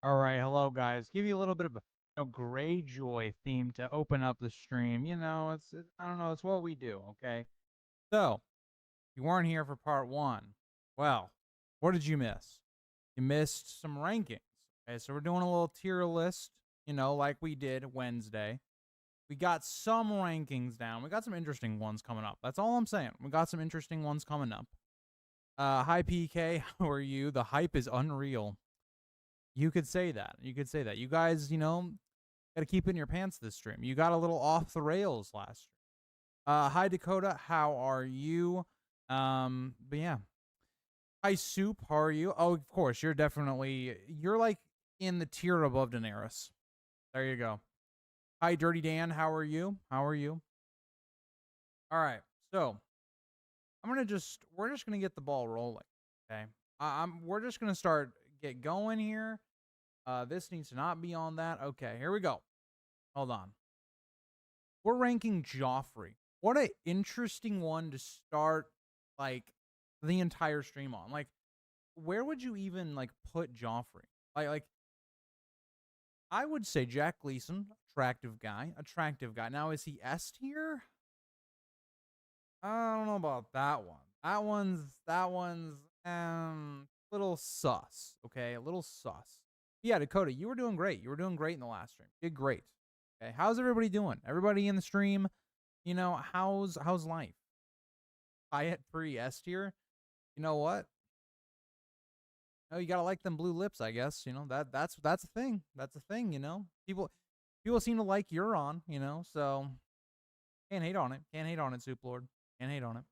All right, hello guys. Give you a little bit of a Greyjoy theme to open up the stream. I don't know, it's what we do, okay? So, you weren't here for part one. Well, what did you miss? You missed some rankings. Okay, so we're doing a little tier list, like we did Wednesday. We got some rankings down. We got some interesting ones coming up. That's all I'm saying. We got some interesting ones coming up. Hi PK, how are you? The hype is unreal. You could say that. You could say that. You guys, got to keep it in your pants this stream. You got a little off the rails last stream. Hi Dakota, how are you? But yeah. Hi Soup, how are you? Oh, of course, you're like in the tier above Daenerys. There you go. Hi Dirty Dan, how are you? How are you? All right, so we're just gonna get the ball rolling. Okay, we're just gonna get going here. This needs to not be on that. Okay, here we go. Hold on. We're ranking Joffrey. What an interesting one to start, like, the entire stream on. Like, where would you even, like, put Joffrey? Like, I would say Jack Gleason, attractive guy. Now, is he S tier? I don't know about that one. That one's little sus. Okay, a little sus. Yeah, Dakota, you were doing great. You were doing great in the last stream. You did great. Okay, how's everybody doing? Everybody in the stream, how's life? Hyatt 3 S tier. You know what? Oh, you gotta like them blue lips, I guess. That's a thing. That's a thing. People seem to like Euron. So can't hate on it. Can't hate on it, Soup Lord. Can't hate on it.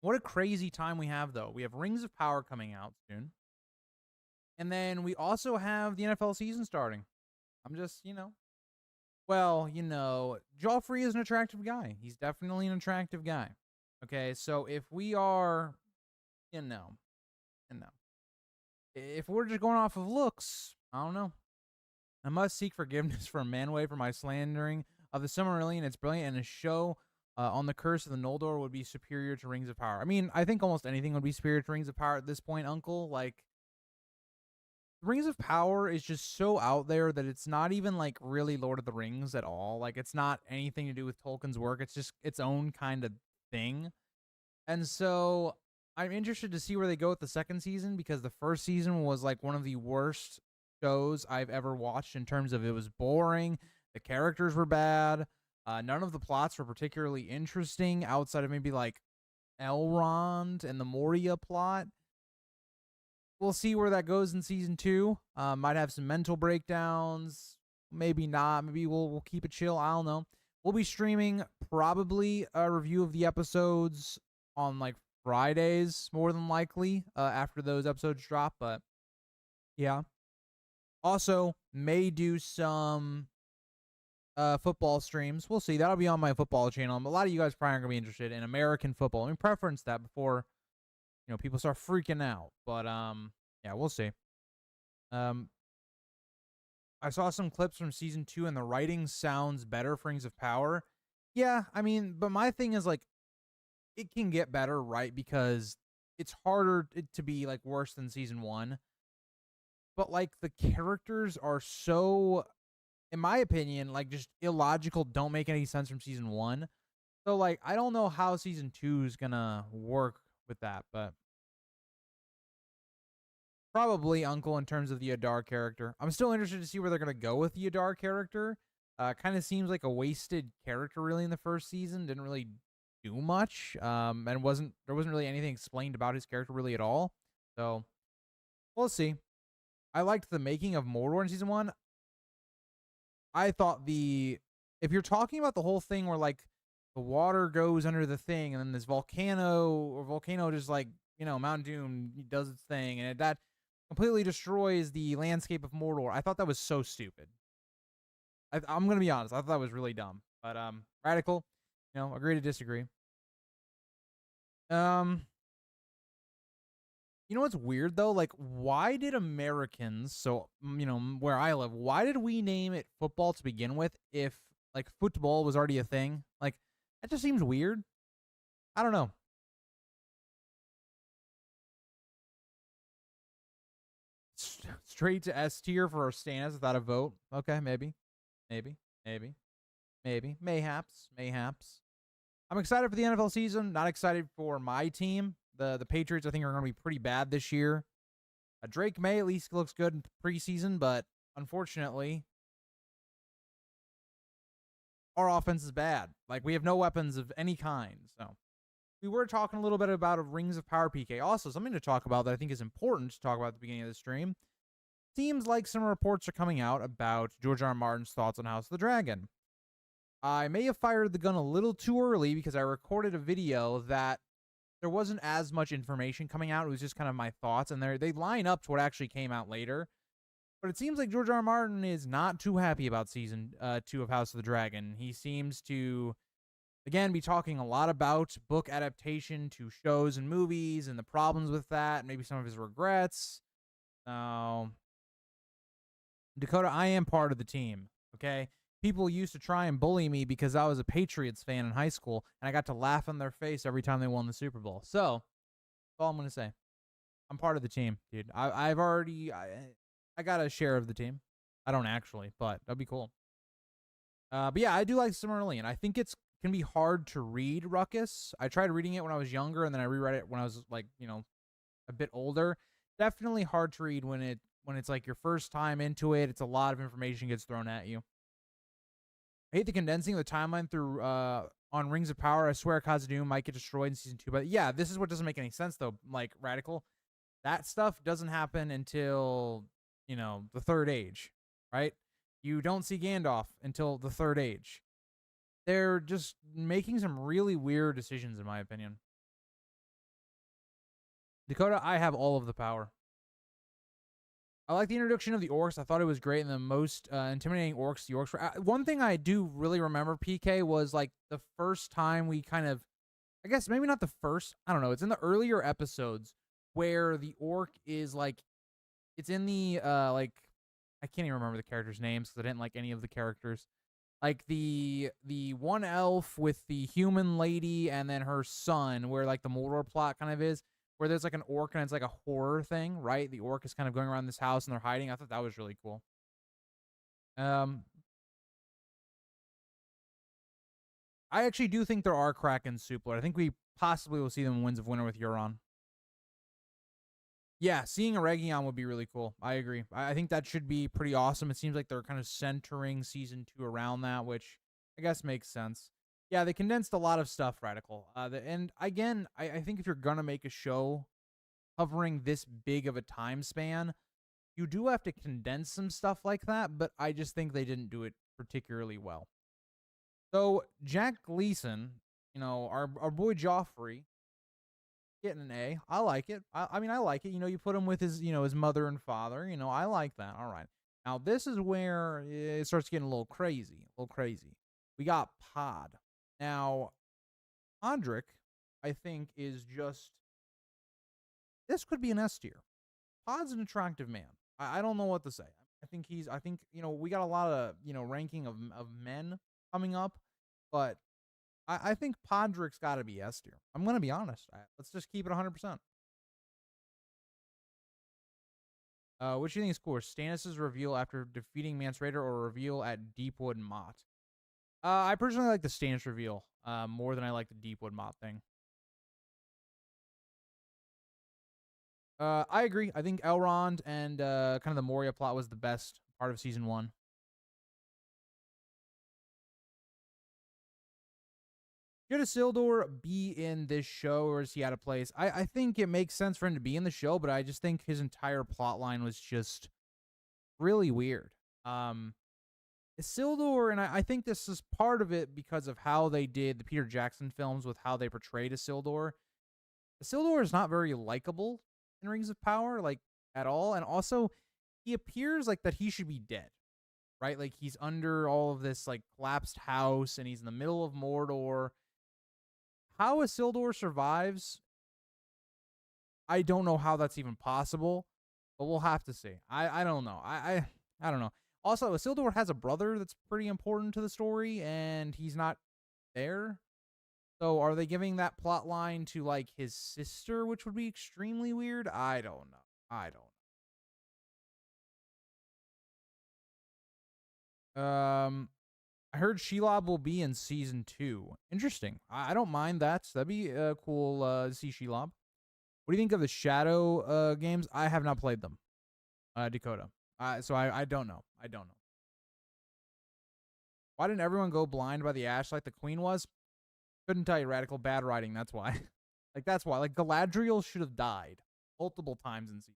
What a crazy time we have, though. We have Rings of Power coming out soon. And then we also have the NFL season starting. I'm just, well, Joffrey is an attractive guy. He's definitely an attractive guy. Okay, so if we are, if we're just going off of looks, I don't know. I must seek forgiveness from Manway for my slandering of the Silmarillion. It's brilliant, and a show on the Curse of the Noldor would be superior to Rings of Power. I mean, I think almost anything would be superior to Rings of Power at this point, Uncle. Like, Rings of Power is just so out there that it's not even like really Lord of the Rings at all. Like, it's not anything to do with Tolkien's work. It's just its own kind of thing. And so I'm interested to see where they go with the second season, because the first season was like one of the worst shows I've ever watched in terms of, it was boring. The characters were bad. None of the plots were particularly interesting outside of maybe like Elrond and the Moria plot. We'll see where that goes in season 2. Might have some mental breakdowns. Maybe not. Maybe we'll keep it chill. I don't know. We'll be streaming probably a review of the episodes on like Fridays, more than likely, after those episodes drop. But yeah. Also, may do some football streams. We'll see. That'll be on my football channel. A lot of you guys probably aren't going to be interested in American football. Let me preference that before people start freaking out. But yeah, we'll see. I saw some clips from season 2 and the writing sounds better for Rings of Power. Yeah, I mean, but my thing is, like, it can get better, right? Because it's harder to be like worse than season 1. But like, the characters are so, in my opinion, like, just illogical, don't make any sense from season 1. So like, I don't know how season 2 is gonna work with that, but probably Uncle in terms of the Adar character. I'm still interested to see where they're gonna go with the Adar character. Kind of seems like a wasted character really in the first season. Didn't really do much. And there wasn't really anything explained about his character really at all. So we'll see. I liked the making of Mordor in season 1. I thought if you're talking about the whole thing where like the water goes under the thing and then this volcano just like, Mount Doom does its thing, and that completely destroys the landscape of Mordor. I thought that was so stupid. I'm going to be honest. I thought that was really dumb. But radical, agree to disagree. You know what's weird though? Like, why did Americans, so where I live, why did we name it football to begin with if like football was already a thing? Like, that just seems weird. I don't know. straight to S tier for Stannis without a vote. Okay, maybe, maybe, maybe, maybe, mayhaps, mayhaps. I'm excited for the NFL season. Not excited for my team. The Patriots, I think, are going to be pretty bad this year. Drake May at least looks good in preseason, but unfortunately, our offense is bad. Like, we have no weapons of any kind. So we were talking a little bit about a Rings of Power PK. Also, something to talk about that I think is important to talk about at the beginning of the stream. Seems like some reports are coming out about George R. R. Martin's thoughts on House of the Dragon. I may have fired the gun a little too early because I recorded a video that there wasn't as much information coming out. It was just kind of my thoughts, and they line up to what actually came out later. But it seems like George R. R. Martin is not too happy about season 2 of House of the Dragon. He seems to, again, be talking a lot about book adaptation to shows and movies and the problems with that, maybe some of his regrets. So, Dakota, I am part of the team, okay? People used to try and bully me because I was a Patriots fan in high school, and I got to laugh in their face every time they won the Super Bowl. So, that's all I'm going to say. I'm part of the team, dude. I've already... I got a share of the team. I don't actually, but that'd be cool. But yeah, I do like Silmarillion. I think it's can be hard to read Ruckus. I tried reading it when I was younger, and then I reread it when I was like, a bit older. Definitely hard to read when it's like your first time into it. It's a lot of information gets thrown at you. I hate the condensing of the timeline through on Rings of Power. I swear Khazad-dûm might get destroyed in season 2. But yeah, this is what doesn't make any sense though. Like Radical, that stuff doesn't happen until the Third Age, right? You don't see Gandalf until the Third Age. They're just making some really weird decisions, in my opinion. Dakota, I have all of the power. I like the introduction of the orcs. I thought it was great, and the most intimidating orcs the orcs were. One thing I do really remember, PK, was like the first time we kind of, I guess maybe not the first, I don't know, it's in the earlier episodes where the orc is like, it's in the, like, I can't even remember the characters' names because I didn't like any of the characters. Like the one elf with the human lady and then her son, where like the Mordor plot kind of is, where there's like an orc and it's like a horror thing, right? The orc is kind of going around this house and they're hiding. I thought that was really cool. I actually do think there are Kraken Supler. I think we possibly will see them in Winds of Winter with Euron. Yeah, seeing a Region would be really cool. I agree. I think that should be pretty awesome. It seems like they're kind of centering season 2 around that, which I guess makes sense. Yeah, they condensed a lot of stuff, Radical. And again, I think if you're going to make a show covering this big of a time span, you do have to condense some stuff like that, but I just think they didn't do it particularly well. So, Jack Gleason, our boy Joffrey, getting an A. I like it. I mean, I like it. You put him with his, his mother and father. I like that. All right. Now, this is where it starts getting a little crazy. We got Pod. Now, Podrick, I think, is just... This could be an S tier. Pod's an attractive man. I don't know what to say. I think we got a lot of, ranking of men coming up, but I think Podrick's got to be S tier. I'm going to be honest. Let's just keep it 100%. Which do you think is cooler? Stannis' reveal after defeating Mance Rayder or reveal at Deepwood Mott? I personally like the Stannis reveal more than I like the Deepwood Mott thing. I agree. I think Elrond and kind of the Moria plot was the best part of season 1. Should Isildur be in this show, or is he out of place? I think it makes sense for him to be in the show, but I just think his entire plot line was just really weird. Isildur, and I think this is part of it because of how they did the Peter Jackson films with how they portrayed Isildur. Isildur is not very likable in Rings of Power, like, at all, and also, he appears like that he should be dead, right? Like, he's under all of this, like, collapsed house, and he's in the middle of Mordor. How Isildur survives, I don't know how that's even possible, but we'll have to see. I don't know. I don't know. Also, Isildur has a brother that's pretty important to the story, and he's not there. So are they giving that plot line to, like, his sister, which would be extremely weird? I don't know. I heard Shelob will be in season 2. Interesting. I don't mind that. That'd be cool to see Shelob. What do you think of the Shadow games? I have not played them. Dakota. So I don't know. I don't know. Why didn't everyone go blind by the ash like the queen was? Couldn't tell you. Radical bad writing. That's why. That's why. Like Galadriel should have died multiple times in season.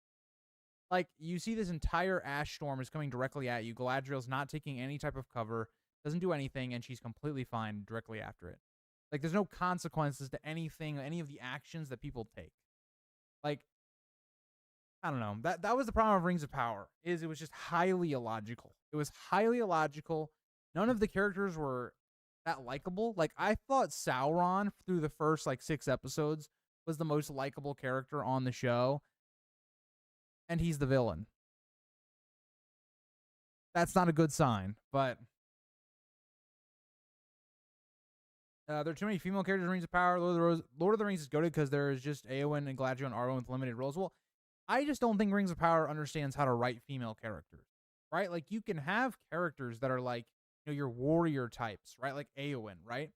Like you see this entire ash storm is coming directly at you. Galadriel's not taking any type of cover, doesn't do anything, and she's completely fine directly after it. Like there's no consequences to anything, any of the actions that people take. Like I don't know. That was the problem of Rings of Power. Is it was just highly illogical. It was highly illogical. None of the characters were that likable. Like I thought Sauron through the first 6 episodes was the most likable character on the show, and he's the villain. That's not a good sign, but there are too many female characters in Rings of Power. Lord of the Rings is goated because there is just Eowyn and Galadriel and Arwen with limited roles. Well, I just don't think Rings of Power understands how to write female characters, right? Like you can have characters that are your warrior types, right? Like Eowyn, right?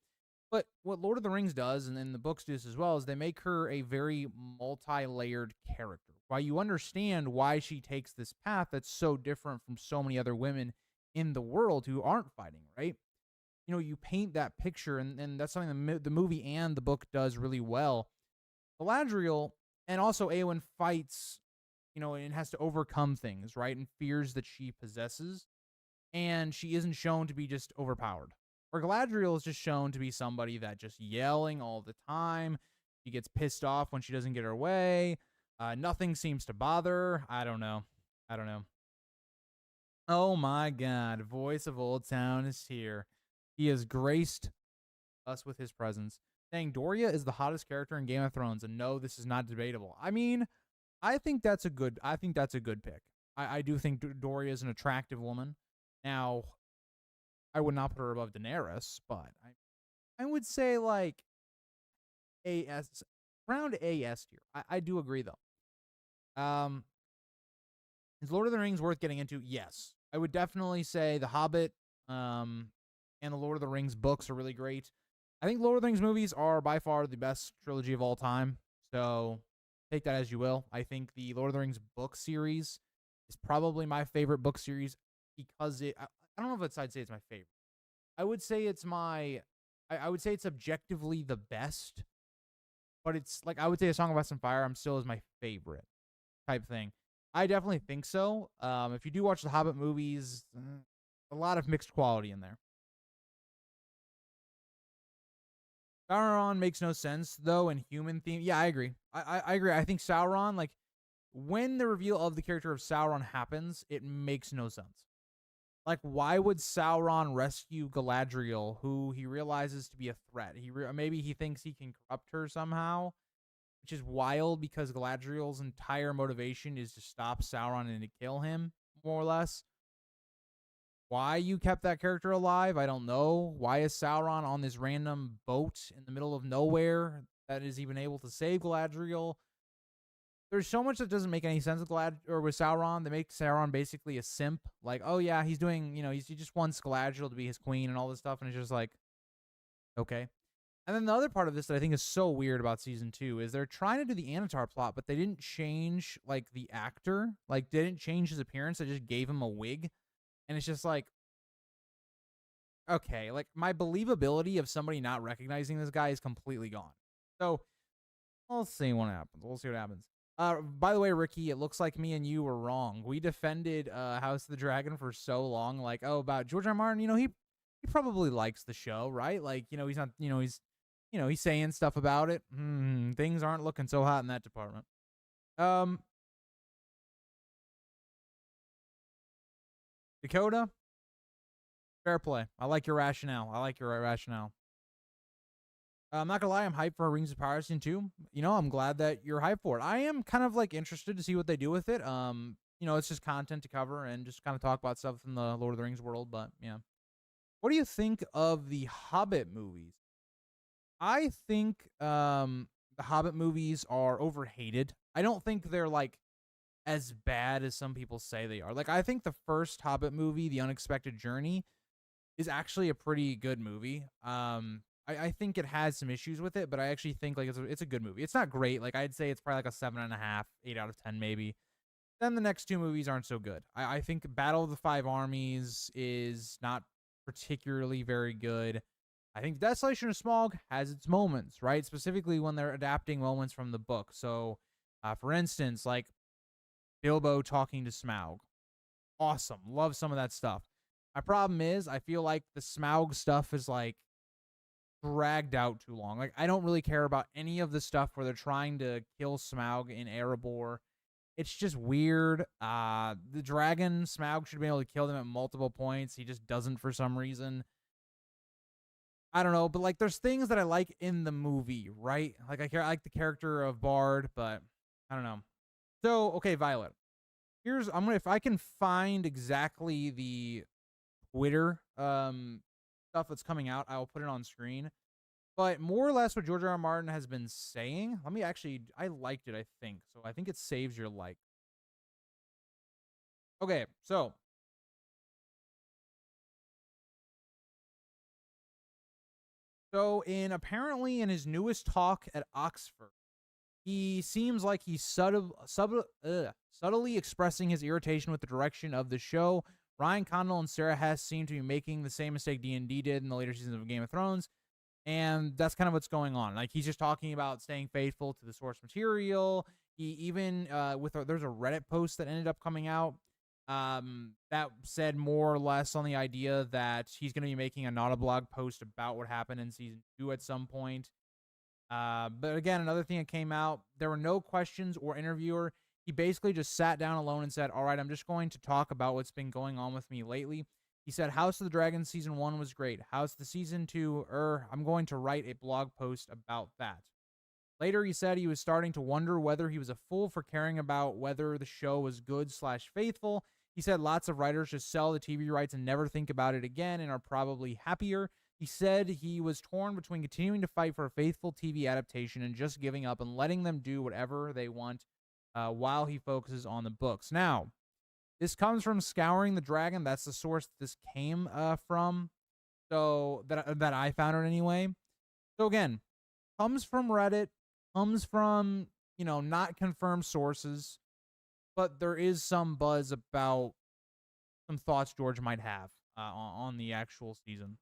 But what Lord of the Rings does, and then the books do this as well, is they make her a very multi-layered character. Why you understand why she takes this path that's so different from so many other women in the world who aren't fighting, right? You paint that picture, and that's something the movie and the book does really well. Galadriel and also Eowyn fights, and has to overcome things, right? And fears that she possesses. And she isn't shown to be just overpowered. Or Galadriel is just shown to be somebody that just yelling all the time. She gets pissed off when she doesn't get her way. Nothing seems to bother her. I don't know. Oh my God. Voice of Old Town is here. He has graced us with his presence. Saying Doria is the hottest character in Game of Thrones. And no, this is not debatable. I mean, I think that's a good pick. I do think Doria is an attractive woman. Now, I would not put her above Daenerys, but I would say around AS tier. I do agree though. Is Lord of the Rings worth getting into? Yes. I would definitely say The Hobbit and the Lord of the Rings books are really great. I think Lord of the Rings movies are by far the best trilogy of all time. So take that as you will. I think the Lord of the Rings book series is probably my favorite book series because I don't know if I'd say it's my favorite. I would say it's I would say it's objectively the best, but it's I would say A Song of Ice and Fire still is my favorite type thing. I definitely think so. If you do watch the Hobbit movies, a lot of mixed quality in there. Sauron makes no sense though in human theme. Yeah, I agree. I agree. I think Sauron, when the reveal of the character of Sauron happens, it makes no sense. Why would Sauron rescue Galadriel, who he realizes to be a threat? Maybe he thinks he can corrupt her somehow, which is wild because Galadriel's entire motivation is to stop Sauron and to kill him, more or less. Why you kept that character alive, I don't know. Why is Sauron on this random boat in the middle of nowhere that is even able to save Galadriel? There's so much that doesn't make any sense with Sauron. They make Sauron basically a simp. Oh yeah, he's doing, he just wants Galadriel to be his queen and all this stuff, and it's just okay. And then the other part of this that I think is so weird about season 2 is they're trying to do the Anatar plot, but they didn't change the actor. They didn't change his appearance. They just gave him a wig, and it's just okay, my believability of somebody not recognizing this guy is completely gone. So we'll see what happens. By the way, Ricky, it looks like me and you were wrong. We defended House of the Dragon for so long, about George R. R. Martin. He probably likes the show, right? He's not, he's saying stuff about it. Things aren't looking so hot in that department. Dakota, fair play. I like your rationale. I'm not gonna lie, I'm hyped for Rings of Power Season 2. I'm glad that you're hyped for it. I am kind of interested to see what they do with it. It's just content to cover and just kind of talk about stuff in the Lord of the Rings world, but yeah. What do you think of the Hobbit movies? I think the Hobbit movies are overhated. I don't think they're as bad as some people say they are. Like, I think the first Hobbit movie, The Unexpected Journey, is actually a pretty good movie. I think it has some issues with it, but I actually think like it's a good movie. It's not great. Like, I'd say it's probably like a 7.5, 8 out of 10 maybe. Then the next two movies aren't so good. I think Battle of the Five Armies is not particularly very good. I think Desolation of Smaug has its moments, right? Specifically when they're adapting moments from the book. So, for instance, like Bilbo talking to Smaug. Awesome. Love some of that stuff. My problem is I feel like the Smaug stuff is like dragged out too long. Like, I don't really care about any of the stuff where they're trying to kill Smaug in Erebor. It's just weird. The dragon, Smaug should be able to kill them at multiple points. He just doesn't for some reason. I don't know, but like there's things that I like in the movie, right? Like I like the character of Bard, but I don't know. So, okay, Violet. I'm gonna, if I can find exactly the Twitter stuff that's coming out, I will put it on screen. But more or less what George R. R. Martin has been saying, let me actually, I liked it, I think. So I think it saves your like. Okay, so apparently in his newest talk at Oxford, he seems like he's subtly expressing his irritation with the direction of the show. Ryan Condal and Sarah Hess seem to be making the same mistake D&D did in the later seasons of Game of Thrones, and that's kind of what's going on. Like, he's just talking about staying faithful to the source material. He even there's a Reddit post that ended up coming out that said more or less on the idea that he's going to be making a not a blog post about what happened in season 2 at some point. But again, another thing that came out, there were no questions or interviewer. He basically just sat down alone and said, all right, I'm just going to talk about what's been going on with me lately. He said, House of the Dragon season 1 was great. House of the season 2, I'm going to write a blog post about that. Later, he said he was starting to wonder whether he was a fool for caring about whether the show was good/faithful. He said lots of writers just sell the TV rights and never think about it again and are probably happier. He said he was torn between continuing to fight for a faithful TV adaptation and just giving up and letting them do whatever they want while he focuses on the books. Now, this comes from Scouring the Dragon. That's the source this came from. So that I found it anyway. So again, comes from Reddit, comes from, not confirmed sources, but there is some buzz about some thoughts George might have on the actual season.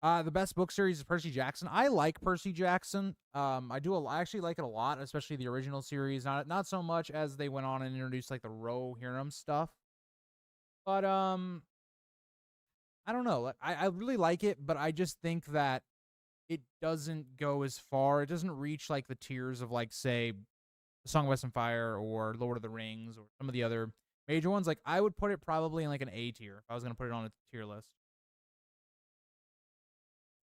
The best book series is Percy Jackson. I like Percy Jackson. I actually like it a lot, especially the original series. Not so much as they went on and introduced like the Rohirrim stuff. But I don't know. I really like it, but I just think that it doesn't go as far. It doesn't reach like the tiers of like, say, Song of Ice and Fire or Lord of the Rings or some of the other major ones. Like, I would put it probably in like an A tier if I was going to put it on a tier list.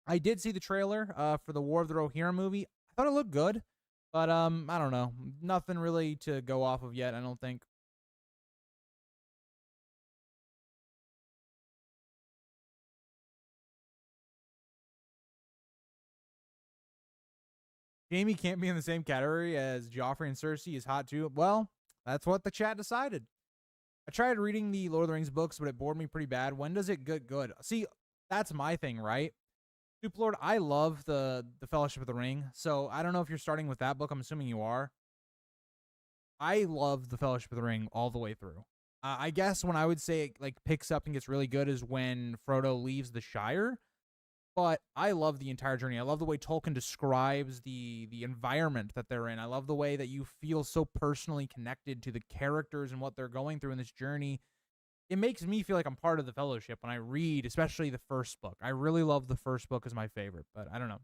I did see the trailer for the War of the Rohirrim movie. I thought it looked good, but I don't know. Nothing really to go off of yet, I don't think. Jamie can't be in the same category as Joffrey and Cersei is hot too. Well, that's what the chat decided. I tried reading the Lord of the Rings books, but it bored me pretty bad. When does it get good? See, that's my thing, right? Soup Lord, I love the Fellowship of the Ring, so I don't know if you're starting with that book. I'm assuming you are. I love the Fellowship of the Ring all the way through. I guess when I would say it like picks up and gets really good is when Frodo leaves the Shire. But I love the entire journey. I love the way Tolkien describes the environment that they're in. I love the way that you feel so personally connected to the characters and what they're going through in this journey. It makes me feel like I'm part of the Fellowship when I read, especially the first book. I really love the first book as my favorite, but I don't know.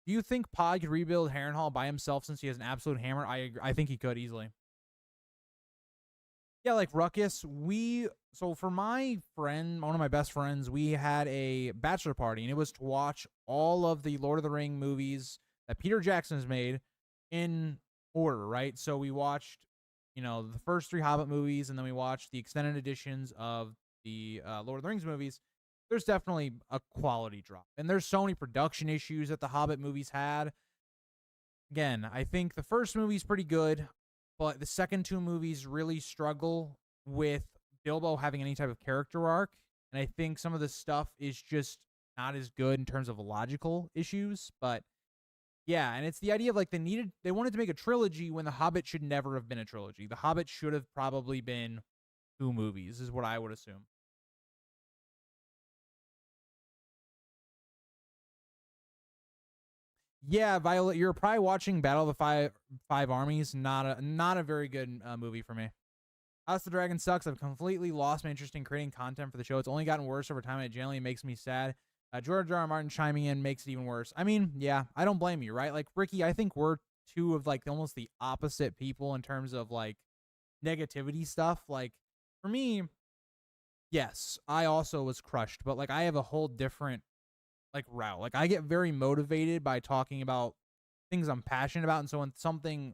Do you think Pod could rebuild Harrenhal by himself since he has an absolute hammer? I think he could easily. Yeah, like Ruckus, so for my friend, one of my best friends, we had a bachelor party, and it was to watch all of the Lord of the Ring movies that Peter Jackson has made in order, right? So we watched, the first 3 Hobbit movies, and then we watched the extended editions of the Lord of the Rings movies. There's definitely a quality drop, and there's so many production issues that the Hobbit movies had. again, I think the first movie's pretty good, but the second two movies really struggle with Bilbo having any type of character arc, and I think some of the stuff is just not as good in terms of logical issues. But yeah, and it's the idea of like they wanted to make a trilogy when The Hobbit should never have been a trilogy. The Hobbit should have probably been two movies, is what I would assume. Yeah, Violet, you're probably watching Battle of the Five Armies. Not a very good movie for me. House of the Dragon sucks. I've completely lost my interest in creating content for the show. It's only gotten worse over time, and it generally makes me sad. George R. R. Martin chiming in makes it even worse. I mean, yeah, I don't blame you, right? Like Ricky, I think we're two of like almost the opposite people in terms of like negativity stuff. Like for me, yes, I also was crushed, but like I have a whole different like route. Like I get very motivated by talking about things I'm passionate about, and so when something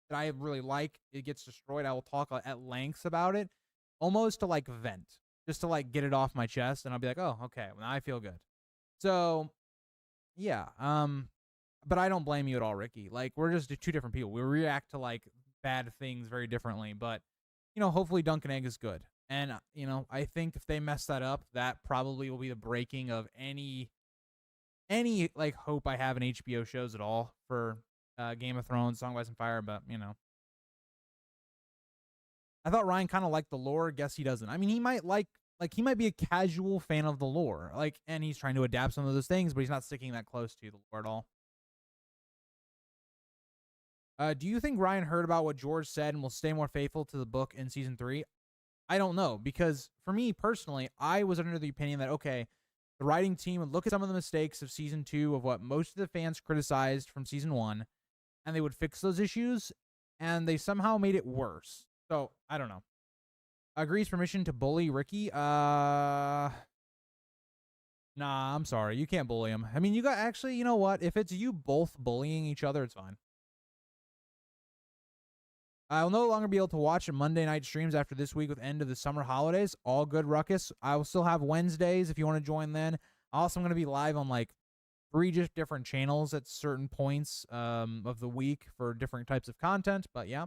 that I really like it gets destroyed, I will talk at lengths about it, almost to like vent, just to like get it off my chest, and I'll be like, oh, okay, well, now I feel good. So yeah, but I don't blame you at all, Ricky. Like we're just two different people. We react to like bad things very differently, but hopefully Dunkin' Egg is good. And I think if they mess that up, that probably will be the breaking of any like hope I have in HBO shows at all for Game of Thrones, Song of Ice and Fire. But I thought Ryan kind of liked the lore. Guess he doesn't. I mean, he might he might be a casual fan of the lore, like, and he's trying to adapt some of those things, but he's not sticking that close to the lore at all. Do you think Ryan heard about what George said and will stay more faithful to the book in season 3? I don't know, because for me personally, I was under the opinion that, okay, the writing team would look at some of the mistakes of season 2 of what most of the fans criticized from season 1, and they would fix those issues, and they somehow made it worse. So, I don't know. Agrees permission to bully Ricky? Nah, I'm sorry. You can't bully him. I mean, you got actually, you know what? If it's you both bullying each other, it's fine. I'll no longer be able to watch Monday night streams after this week with end of the summer holidays. All good, Ruckus. I will still have Wednesdays if you want to join then. Also, I'm going to be live on like 3 just different channels at certain points of the week for different types of content. But yeah.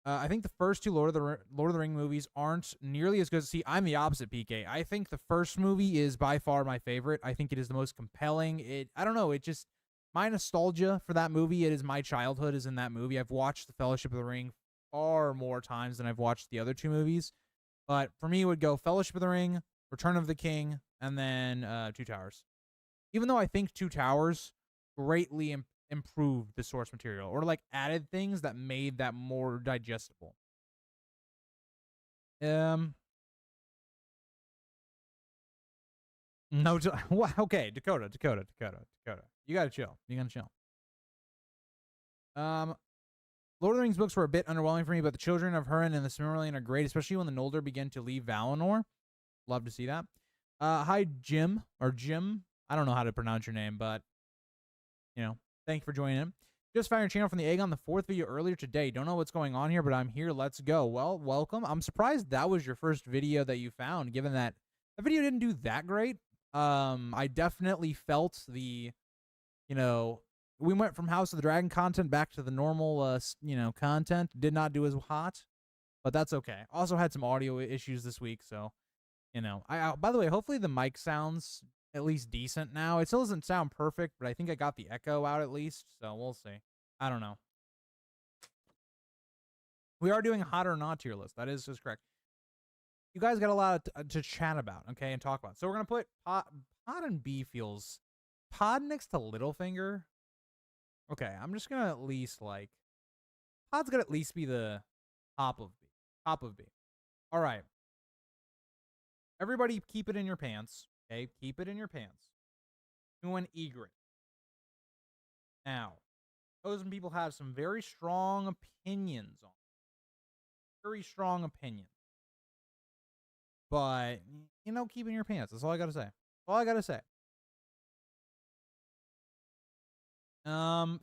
I think the first 2 Lord of the Ring movies aren't nearly as good. See, I'm the opposite, PK. I think the first movie is by far my favorite. I think it is the most compelling. I don't know, it just... My nostalgia for that movie, it is my childhood is in that movie. I've watched The Fellowship of the Ring far more times than I've watched the other 2 movies. But for me, it would go Fellowship of the Ring, Return of the King, and then Two Towers. Even though I think Two Towers greatly improved the source material, or like added things that made that more digestible. No, okay, Dakota. You gotta chill. Lord of the Rings books were a bit underwhelming for me, but the Children of Húrin and the Silmarillion are great, especially when the Noldor begin to leave Valinor. Love to see that. Hi, Jim, or Jim. I don't know how to pronounce your name, but, thank you for joining in. Just found your channel from the egg on the 4th video earlier today. Don't know what's going on here, but I'm here. Let's go. Well, welcome. I'm surprised that was your first video that you found, given that the video didn't do that great. I definitely felt the, we went from House of the Dragon content back to the normal, content. Did not do as hot, but that's okay. Also had some audio issues this week, so, by the way, hopefully the mic sounds at least decent now. It still doesn't sound perfect, but I think I got the echo out at least, so we'll see. I don't know. We are doing a hot or not tier list. That is correct. You guys got a lot to chat about, okay, and talk about. So we're going to put Pod and B feels... Pod next to Littlefinger? Okay, I'm just going to at least, like... Pod's going to at least be the top of B. Top of B. All right. Everybody keep it in your pants, okay? Keep it in your pants. Doing Egret. Now, those people have some very strong opinions on it. Very strong opinions. But, keep it in your pants. That's all I got to say. All I got to say.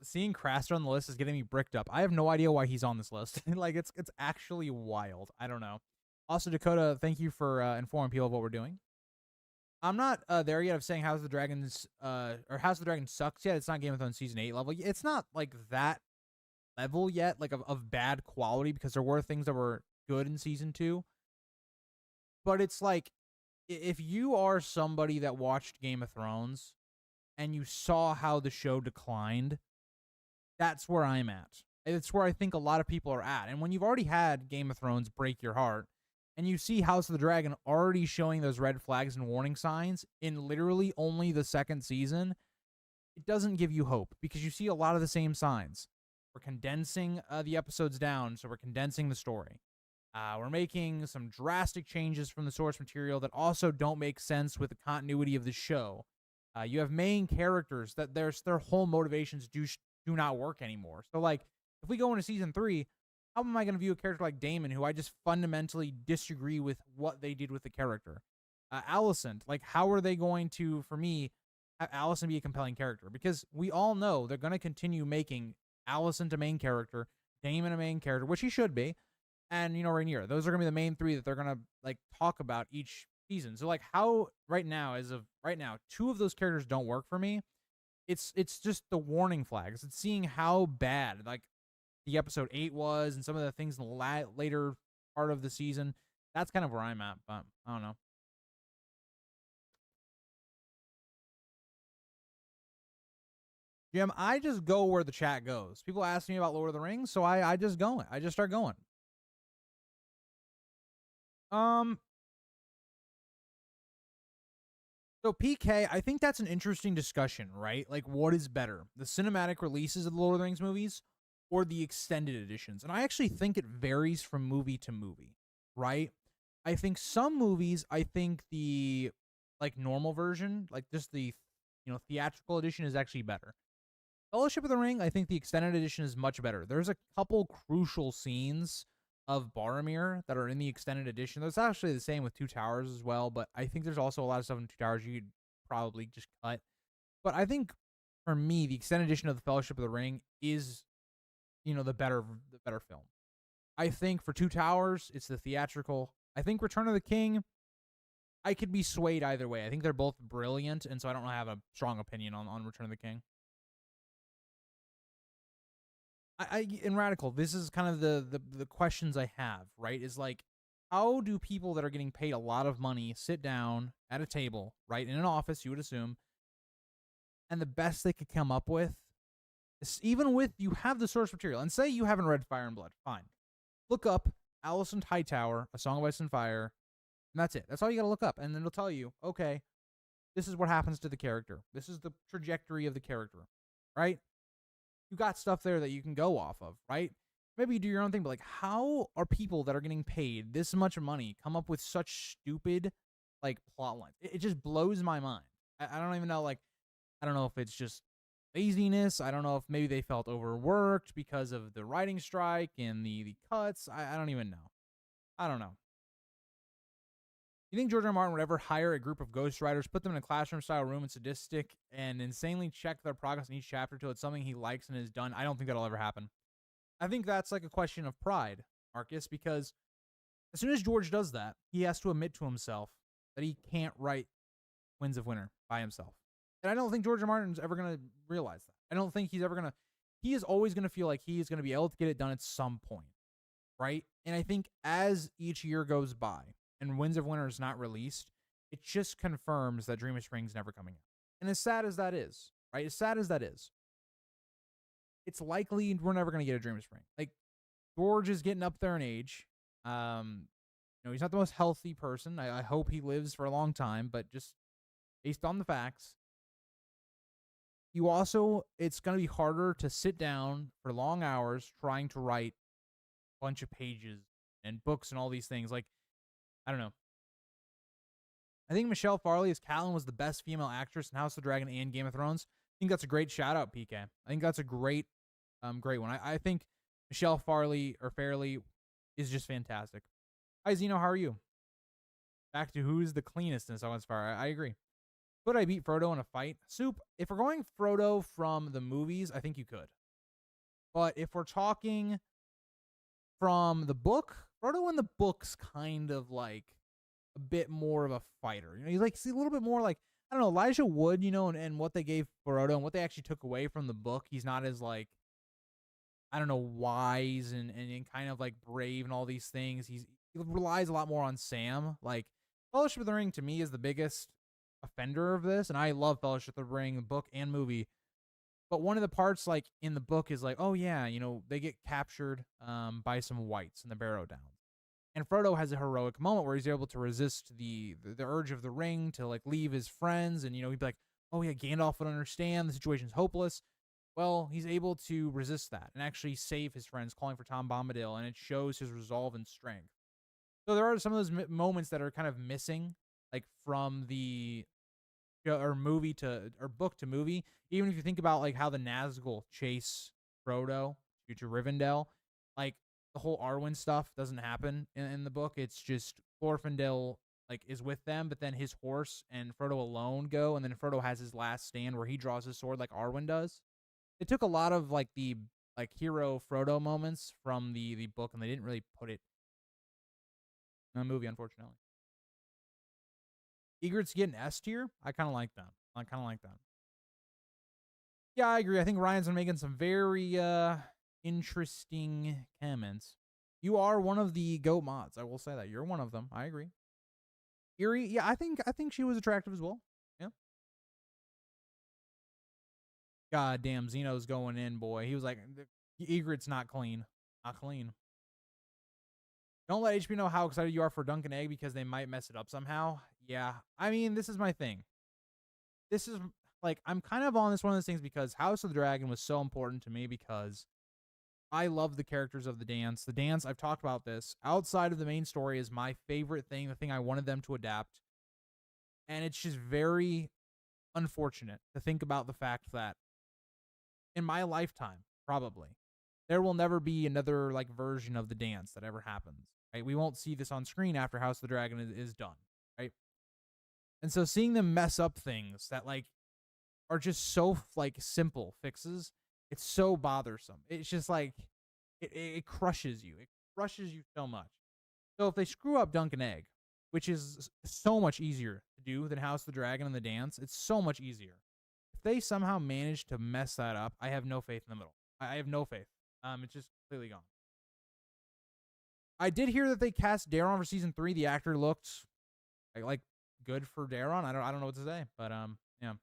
Seeing Craster on the list is getting me bricked up. I have no idea why he's on this list. Like, it's actually wild. I don't know. Also, Dakota, thank you for informing people of what we're doing. I'm not there yet of saying House of the Dragons or House of the Dragon sucks yet. It's not Game of Thrones season 8 level. It's not like that level yet, like of bad quality, because there were things that were good in season 2. But it's like, if you are somebody that watched Game of Thrones and you saw how the show declined, that's where I'm at. It's where I think a lot of people are at. And when you've already had Game of Thrones break your heart, and you see House of the Dragon already showing those red flags and warning signs in literally only the second season, it doesn't give you hope, because you see a lot of the same signs. We're condensing the episodes down, so we're condensing the story. We're making some drastic changes from the source material that also don't make sense with the continuity of the show. You have main characters that their whole motivations do not work anymore. So, like, if we go into season 3, how am I going to view a character like Daemon, who I just fundamentally disagree with what they did with the character? Alicent, like, how are they going to, for me, have Alicent be a compelling character? Because we all know they're going to continue making Alicent a main character, Daemon a main character, which he should be, and, Rhaenyra. Those are going to be the main 3 that they're going to, like, talk about each season. So, like, how right now, 2 of those characters don't work for me. It's just the warning flags. It's seeing how bad, like, the episode 8 was, and some of the things in the later part of the season. That's kind of where I'm at, but I don't know. Jim, I just go where the chat goes. People ask me about Lord of the Rings, so I just go. I just start going. So PK, I think that's an interesting discussion, right? Like, what is better, the cinematic releases of the Lord of the Rings movies or the extended editions? And I actually think it varies from movie to movie, right? I think some movies, I think the, like, normal version, like just the, theatrical edition is actually better. Fellowship of the Ring, I think the extended edition is much better. There's a couple crucial scenes of Boromir that are in the extended edition. That's actually the same with Two Towers as well, but I think there's also a lot of stuff in Two Towers you could probably just cut. But I think, for me, the extended edition of the Fellowship of the Ring is, the better film. I think for Two Towers, it's the theatrical. I think Return of the King, I could be swayed either way. I think they're both brilliant, and so I don't have a strong opinion on Return of the King. In Radical, this is kind of the questions I have, right? Is like, how do people that are getting paid a lot of money sit down at a table, right, in an office, you would assume, and the best they could come up with, is, even with, you have the source material, and say you haven't read Fire and Blood, fine. Look up Alicent Hightower, A Song of Ice and Fire, and that's it. That's all you gotta look up, and then it'll tell you, okay, this is what happens to the character. This is the trajectory of the character, right? You got stuff there that you can go off of, right? Maybe you do your own thing, but, like, how are people that are getting paid this much money come up with such stupid, like, plot lines? It just blows my mind. I don't even know, like, I don't know if it's just laziness. I don't know if maybe they felt overworked because of the writing strike and the cuts. I don't even know. I don't know. You think George R. R. Martin would ever hire a group of ghostwriters, put them in a classroom-style room and sadistic, and insanely check their progress in each chapter until it's something he likes and is done? I don't think that'll ever happen. I think that's like a question of pride, Marcus, because as soon as George does that, he has to admit to himself that he can't write Winds of Winter by himself. And I don't think George R. R. Martin's ever going to realize that. I don't think he's ever going to... He is always going to feel like he is going to be able to get it done at some point, right? And I think as each year goes by, and Winds of Winter is not released, it just confirms that Dream of Spring's never coming out. And as sad as that is, right? As sad as that is, it's likely we're never going to get a Dream of Spring. Like, George is getting up there in age. He's not the most healthy person. I hope he lives for a long time, but just based on the facts, it's going to be harder to sit down for long hours trying to write a bunch of pages and books and all these things. Like, I don't know. I think Michelle Farley as Catelyn was the best female actress in House of the Dragon and Game of Thrones. I think that's a great shout out, PK. I think that's a great one. I think Michelle Farley is just fantastic. Hi Zeno, how are you? Back to who's the cleanest in Song of Fire. I agree. Could I beat Frodo in a fight? Soup, if we're going Frodo from the movies, I think you could. But if we're talking from the book, Frodo in the book's kind of like a bit more of a fighter. You know, he's like a little bit more like, I don't know, Elijah Wood, you know, and what they gave Frodo and what they actually took away from the book. He's not as like, I don't know, wise and kind of like brave and all these things. He relies a lot more on Sam. Like Fellowship of the Ring to me is the biggest offender of this, and I love Fellowship of the Ring, book and movie. But one of the parts like in the book is like, oh yeah, you know, they get captured by some whites in the Barrow Downs. And Frodo has a heroic moment where he's able to resist the urge of the ring to like leave his friends, and you know, he'd be like, oh yeah, Gandalf would understand the situation's hopeless. Well, he's able to resist that and actually save his friends, calling for Tom Bombadil, and it shows his resolve and strength. So there are some of those moments that are kind of missing, like from the or movie to or book to movie. Even if you think about like how the Nazgul chase Frodo to Rivendell, like the whole Arwen stuff doesn't happen in the book. It's just Glorfindel like is with them, but then his horse and Frodo alone go, and then Frodo has his last stand where he draws his sword like Arwen does. It took a lot of like the like hero Frodo moments from the book, and they didn't really put it in the movie, unfortunately. Egret's getting S tier. I kind of like that. I kind of like that. Yeah, I agree. I think Ryan's been making some very interesting comments. You are one of the GOAT mods. I will say that. You're one of them. I agree. Eerie, yeah, I think she was attractive as well. Yeah. God damn, Zeno's going in, boy. He was like, Egret's not clean. Not clean. Don't let HP know how excited you are for Dunk and Egg because they might mess it up somehow. Yeah. I mean, this is my thing. This is like, I'm kind of on this one of those things because House of the Dragon was so important to me because I love the characters of the dance. The dance, I've talked about this, outside of the main story is my favorite thing, the thing I wanted them to adapt. And it's just very unfortunate to think about the fact that in my lifetime, probably, there will never be another like version of the dance that ever happens. Right? We won't see this on screen after House of the Dragon is done. Right? And so seeing them mess up things that like are just so like simple fixes, it's so bothersome. It's just like it crushes you. It crushes you so much. So if they screw up Dunk and Egg, which is so much easier to do than House of the Dragon and the dance, it's so much easier. If they somehow manage to mess that up, I have no faith in the middle. I have no faith. It's just completely gone. I did hear that they cast Daron for season 3. The actor looked like good for Daron. I don't know what to say, but yeah.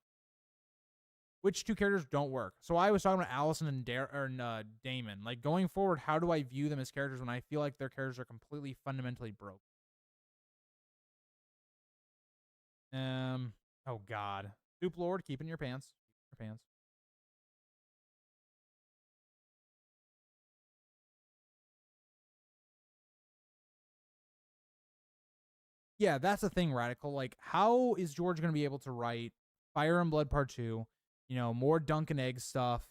Which two characters don't work? So I was talking about Allison and Damon. Like going forward, how do I view them as characters when I feel like their characters are completely fundamentally broke? Oh God, Soup Lord, keep in your pants. Keep your pants. Yeah, that's the thing, Radical. Like, how is George going to be able to write Fire and Blood Part 2, you know, more Dunk and Egg stuff,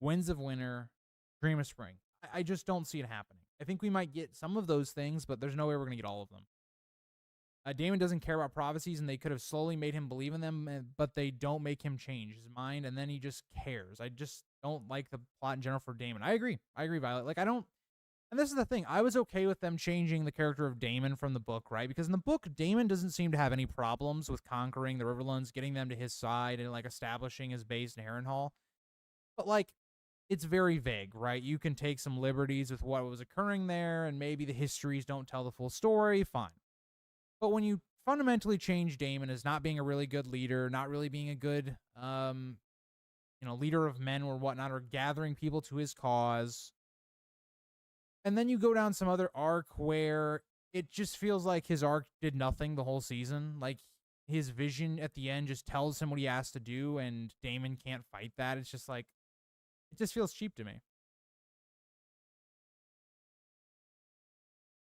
Winds of Winter, Dream of Spring? I just don't see it happening. I think we might get some of those things, but there's no way we're going to get all of them. Damon doesn't care about prophecies, and they could have slowly made him believe in them, but they don't make him change his mind, and then he just cares. I just don't like the plot in general for Damon. I agree, Violet. Like, I don't... And this is the thing. I was okay with them changing the character of Damon from the book, right? Because in the book, Damon doesn't seem to have any problems with conquering the Riverlands, getting them to his side, and, like, establishing his base in Harrenhal. But, like, it's very vague, right? You can take some liberties with what was occurring there, and maybe the histories don't tell the full story. Fine. But when you fundamentally change Damon as not being a really good leader, not really being a good, leader of men or whatnot, or gathering people to his cause, and then you go down some other arc where it just feels like his arc did nothing the whole season. Like, his vision at the end just tells him what he has to do, and Damon can't fight that. It's just like, it just feels cheap to me.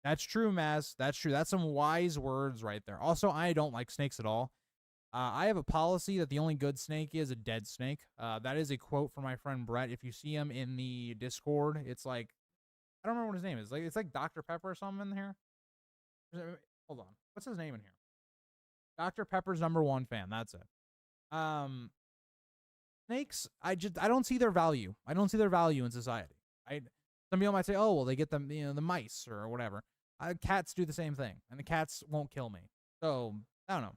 That's true, Maz. That's true. That's some wise words right there. Also, I don't like snakes at all. I have a policy that the only good snake is a dead snake. That is a quote from my friend Brett. If you see him in the Discord, it's like, I don't remember what his name is. Like, it's like Dr. Pepper or something in here. Hold on. What's his name in here? Dr. Pepper's #1 fan. That's it. Snakes, I don't see their value. I don't see their value in society. Some people might say, oh, well, they get them, the mice or whatever. Cats do the same thing, and the cats won't kill me. So I don't know.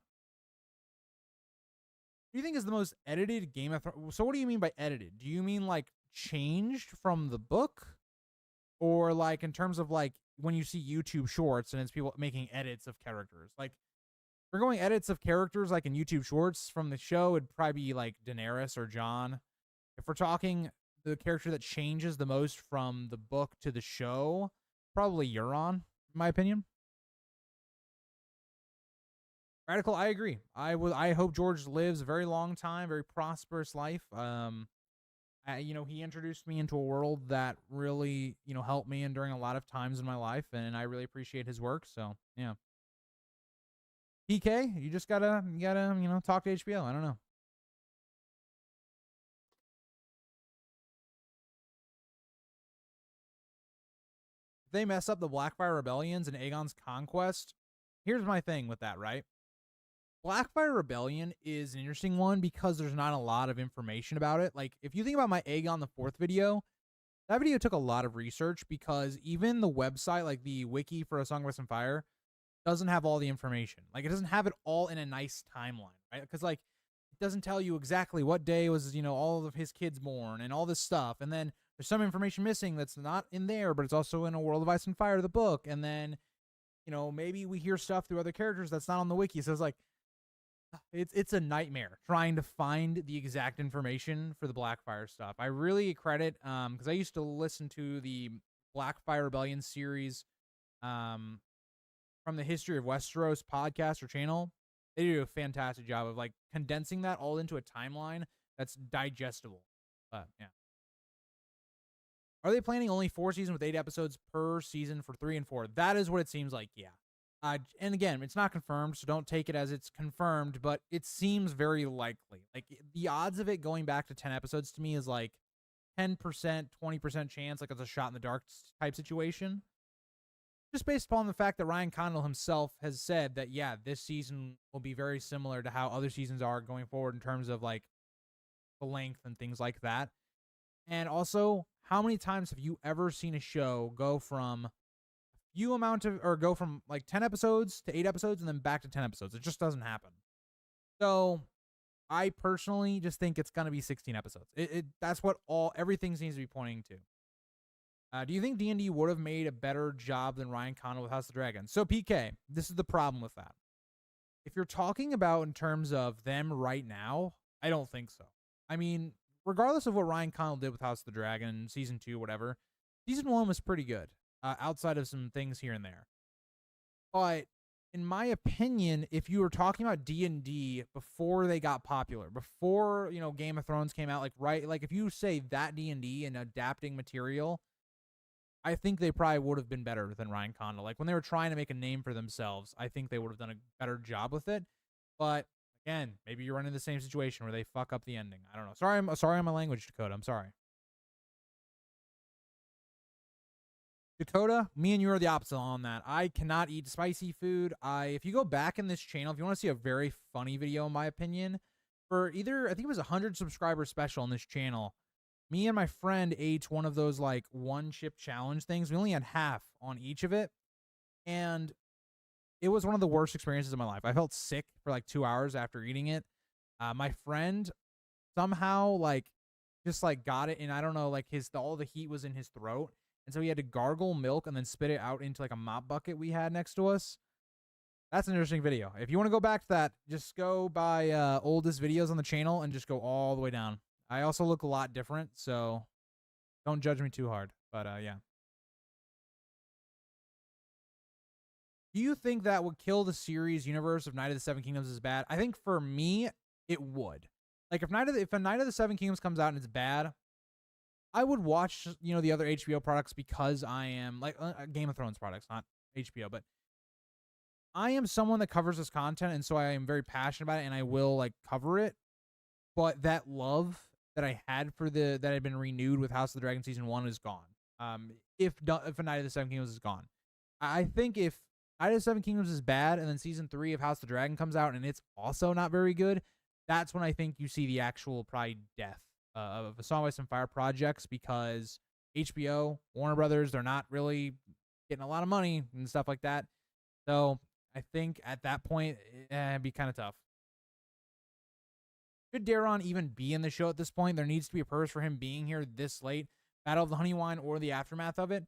Do you think is the most edited Game of Thrones? So what do you mean by edited? Do you mean like changed from the book, or like in terms of like when you see YouTube shorts and it's people making edits of characters? Like if we're going edits of characters like in YouTube shorts from the show, it'd probably be like Daenerys or Jon. If we're talking the character that changes the most from the book to the show, probably Euron, in my opinion. Radical, I agree. I hope George lives a very long time, very prosperous life. He introduced me into a world that really, helped me and during a lot of times in my life, and I really appreciate his work. So yeah. PK, you just gotta talk to HBO. I don't know. If they mess up the Blackfire Rebellions and Aegon's conquest, here's my thing with that, right? Blackfire Rebellion is an interesting one because there's not a lot of information about it. Like, if you think about my Aegon the Fourth video, that video took a lot of research because even the website, like the wiki for A Song of Ice and Fire, doesn't have all the information. Like, it doesn't have it all in a nice timeline, right? Because, like, it doesn't tell you exactly what day was, all of his kids born and all this stuff. And then there's some information missing that's not in there, but it's also in A World of Ice and Fire, the book. And then, maybe we hear stuff through other characters that's not on the wiki. So it's like, it's a nightmare trying to find the exact information for the Blackfire stuff. I really credit because I used to listen to the Blackfire Rebellion series from the History of Westeros podcast or channel. They do a fantastic job of like condensing that all into a timeline that's digestible. But yeah. Are they planning only 4 seasons with 8 episodes per season for 3 and 4? That is what it seems like, yeah. And again, it's not confirmed, so don't take it as it's confirmed, but it seems very likely. Like, the odds of it going back to 10 episodes to me is like 10%, 20% chance, like it's a shot in the dark type situation. Just based upon the fact that Ryan Condal himself has said that, yeah, this season will be very similar to how other seasons are going forward in terms of like the length and things like that. And also, how many times have you ever seen a show go from go from like 10 episodes to 8 episodes and then back to 10 episodes? It just doesn't happen. So I personally just think it's going to be 16 episodes. That's what everything seems to be pointing to. Do you think D&D would have made a better job than Ryan Condal with House of the Dragon? So PK, this is the problem with that. If you're talking about in terms of them right now, I don't think so. I mean, regardless of what Ryan Condal did with House of the Dragon, season 2, whatever, season 1 was pretty good. Outside of some things here and there. But in my opinion, if you were talking about D&D before they got popular, before, Game of Thrones came out, like if you say that D&D and adapting material, I think they probably would have been better than Ryan Condal. Like when they were trying to make a name for themselves, I think they would have done a better job with it. But again, maybe you're running the same situation where they fuck up the ending. I don't know. Sorry on my language, Dakota. I'm sorry. Dakota, me and you are the opposite on that. I cannot eat spicy food. If you go back in this channel, if you want to see a very funny video, in my opinion, for either, I think it was 100 subscriber special on this channel, me and my friend ate one of those like one chip challenge things. We only had half on each of it. And it was one of the worst experiences of my life. I felt sick for like 2 hours after eating it. My friend somehow like just like got it. And I don't know, like all the heat was in his throat. And so he had to gargle milk and then spit it out into like a mop bucket we had next to us. That's an interesting video. If you want to go back to that, just go by oldest videos on the channel and just go all the way down. I also look a lot different, so don't judge me too hard. But yeah. Do you think that would kill the series universe if Night of the Seven Kingdoms is bad? I think for me, it would. Like if a Night of the Seven Kingdoms comes out and it's bad, I would watch, the other HBO products because I am like Game of Thrones products, not HBO, but I am someone that covers this content, and so I am very passionate about it, and I will like cover it. But that love that I had for that had been renewed with House of the Dragon season 1 is gone. If a Night of the Seven Kingdoms is gone, I think if Night of the Seven Kingdoms is bad, and then season 3 of House of the Dragon comes out and it's also not very good, that's when I think you see the actual probably death of A Song of Ice and Fire projects, because HBO, Warner Brothers, they're not really getting a lot of money and stuff like that. So I think at that point, it'd be kind of tough. Should Daron even be in the show at this point? There needs to be a purpose for him being here this late. Battle of the Honeywine or the aftermath of it.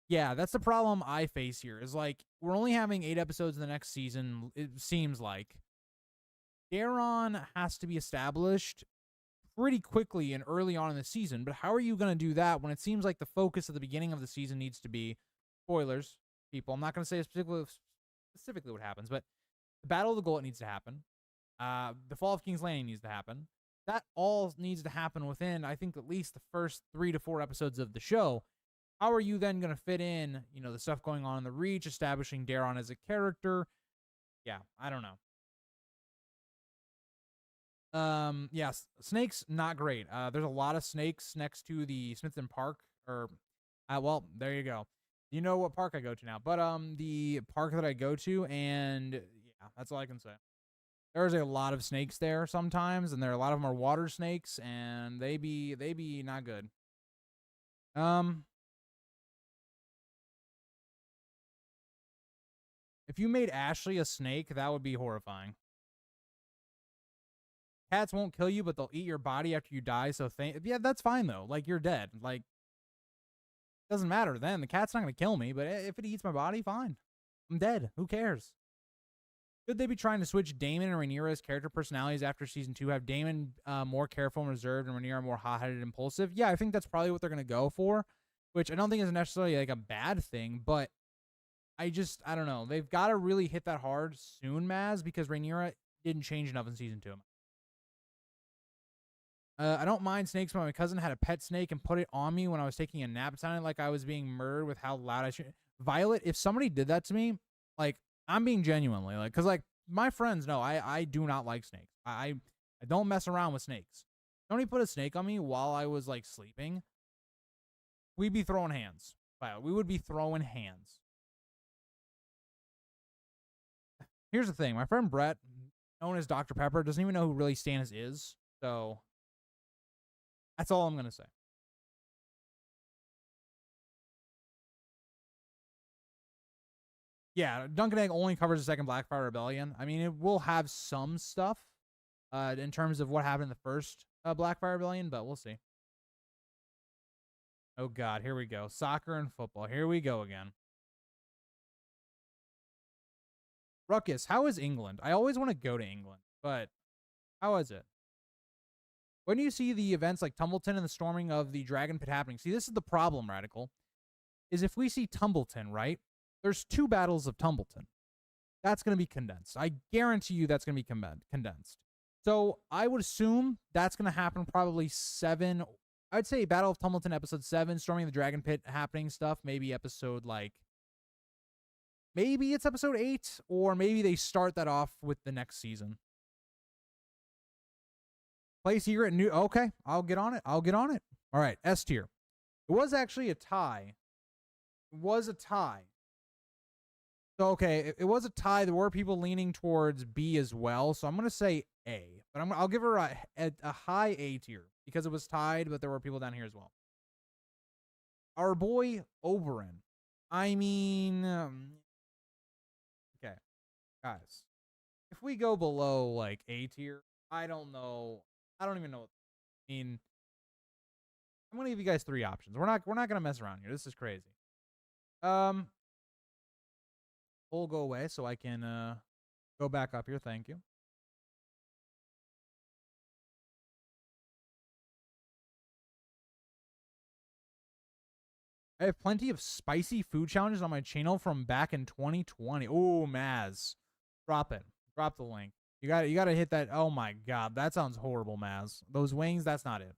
Yeah, that's the problem I face here. Is like, we're only having 8 episodes in the next season, it seems like. Daron has to be established pretty quickly and early on in the season, but how are you going to do that when it seems like the focus at the beginning of the season needs to be, spoilers, people, I'm not going to say specifically what happens, but the Battle of the Gullet needs to happen. The Fall of King's Landing needs to happen. That all needs to happen within, I think, at least the first 3 to 4 episodes of the show. How are you then going to fit in, the stuff going on in the Reach, establishing Daron as a character? Yeah, I don't know. Yes, snakes, not great. There's a lot of snakes next to the Smithton Park, well, there you go. You know what park I go to now, but, the park that I go to, and yeah, that's all I can say. There's a lot of snakes there sometimes, and a lot of them are water snakes, and they be not good. If you made Ashley a snake, that would be horrifying. Cats won't kill you, but they'll eat your body after you die. So yeah, that's fine though. Like, you're dead. Like, doesn't matter then. The cat's not gonna kill me, but if it eats my body, fine. I'm dead. Who cares? Could they be trying to switch Damon and Rhaenyra's character personalities after season 2? Have Damon more careful and reserved, and Rhaenyra more hot-headed and impulsive? Yeah, I think that's probably what they're gonna go for, which I don't think is necessarily like a bad thing, but I don't know. They've got to really hit that hard soon, Maz, because Rhaenyra didn't change enough in season 2. I don't mind snakes, but my cousin had a pet snake and put it on me when I was taking a nap. It sounded like I was being murdered with how loud I should. Violet, if somebody did that to me, like, I'm being genuinely, like, because, like, my friends know I do not like snakes. I don't mess around with snakes. Somebody put a snake on me while I was, like, sleeping, we'd be throwing hands. Violet, we would be throwing hands. Here's the thing. My friend Brett, known as Dr. Pepper, doesn't even know who really Stannis is, so that's all I'm going to say. Yeah, Dunkin' Egg only covers the second Blackfire Rebellion. I mean, it will have some stuff in terms of what happened in the first Blackfire Rebellion, but we'll see. Oh, God, here we go. Soccer and football. Here we go again. Ruckus, how is England? I always want to go to England, but how is it? When do you see the events like Tumbleton and the storming of the Dragon Pit happening? See, this is the problem, Radical, is if we see Tumbleton, right? There's 2 battles of Tumbleton. That's going to be condensed. I guarantee you that's going to be condensed. So I would assume that's going to happen probably 7. I'd say Battle of Tumbleton episode 7, storming the Dragon Pit happening stuff. Maybe episode maybe it's episode 8, or maybe they start that off with the next season. Play secret new. Okay, I'll get on it. All right, S tier. It was actually a tie. So, okay, it was a tie. There were people leaning towards B as well, so I'm going to say A. But I'll give her a high A tier because it was tied, but there were people down here as well. Our boy Oberyn. I mean, okay, guys. If we go below, like, A tier, I don't know. I don't even know. I mean, I'm gonna give you guys 3 options. We're not gonna mess around here. This is crazy. We'll go away so I can go back up here. Thank you. I have plenty of spicy food challenges on my channel from back in 2020. Oh, Maz, drop it. Drop the link. You gotta hit that. Oh my God, that sounds horrible, Maz. Those wings, that's not it.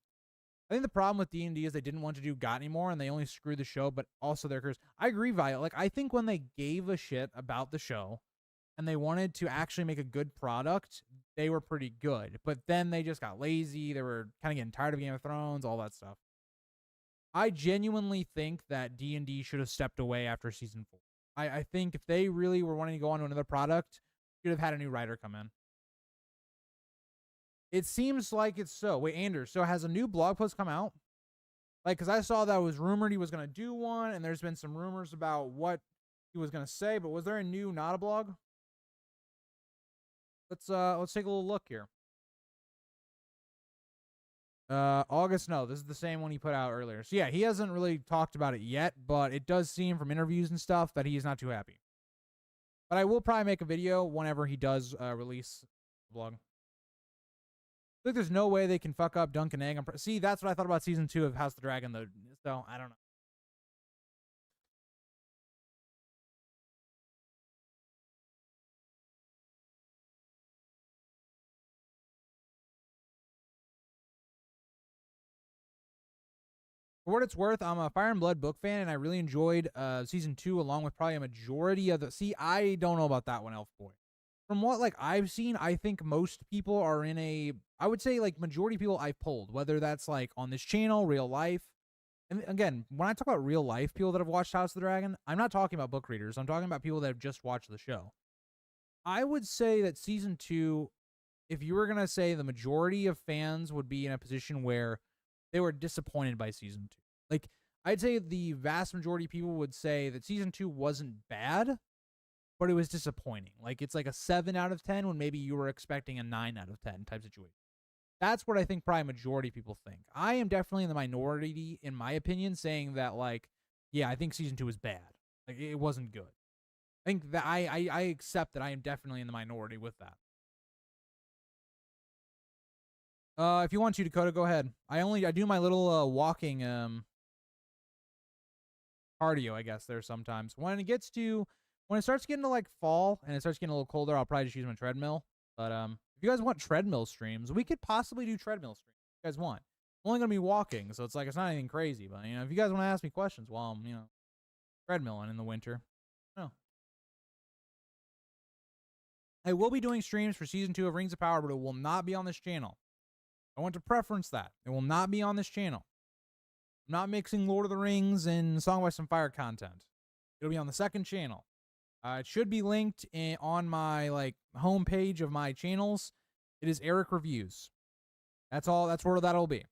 I think the problem with D&D is they didn't want to do GOT anymore, and they only screwed the show, but also their careers. I agree, Violet. Like, I think when they gave a shit about the show, and they wanted to actually make a good product, they were pretty good. But then they just got lazy. They were kind of getting tired of Game of Thrones, all that stuff. I genuinely think that D&D should have stepped away after season 4. I think if they really were wanting to go on to another product, should have had a new writer come in. It seems like it's so. Wait, Anders, so has a new blog post come out? Like, because I saw that it was rumored he was going to do one, and there's been some rumors about what he was going to say, but was there a new not a blog? Let's take a little look here. August, no, this is the same one he put out earlier. So yeah, he hasn't really talked about it yet, but it does seem from interviews and stuff that he is not too happy. But I will probably make a video whenever he does release the vlog. I think there's no way they can fuck up Dunk and Egg. See, that's what I thought about season 2 of House of the Dragon, though. So I don't know. For what it's worth, I'm a Fire and Blood book fan, and I really enjoyed season 2, along with probably a majority of the. See, I don't know about that one, Elf Boy. From what like I've seen, I think most people are in a. I would say like majority of people I've pulled, whether that's like on this channel, real life. And again, when I talk about real life people that have watched House of the Dragon, I'm not talking about book readers. I'm talking about people that have just watched the show. I would say that season 2, if you were gonna say the majority of fans would be in a position where they were disappointed by season 2. Like, I'd say the vast majority of people would say that season 2 wasn't bad, but it was disappointing. Like, it's like a 7 out of 10 when maybe you were expecting a 9 out of 10 type situation. That's what I think probably majority of people think. I am definitely in the minority, in my opinion, saying that, like, yeah, I think season 2 was bad. Like, it wasn't good. I think that I accept that I am definitely in the minority with that. If you want to, Dakota, go ahead. I do my little walking cardio, I guess, there sometimes. When it starts getting to like fall and it starts getting a little colder, I'll probably just use my treadmill. But if you guys want treadmill streams, we could possibly do treadmill streams if you guys want. I'm only gonna be walking, so it's like it's not anything crazy, but if you guys want to ask me questions while I'm, treadmilling in the winter. No. I will be doing streams for season 2 of Rings of Power, but it will not be on this channel. I want to preference that. It will not be on this channel. I'm not mixing Lord of the Rings and Song of Ice and Fire content. It'll be on the second channel. It should be linked on my like homepage of my channels. It is Eric Reviews. That's all. That's where that'll be.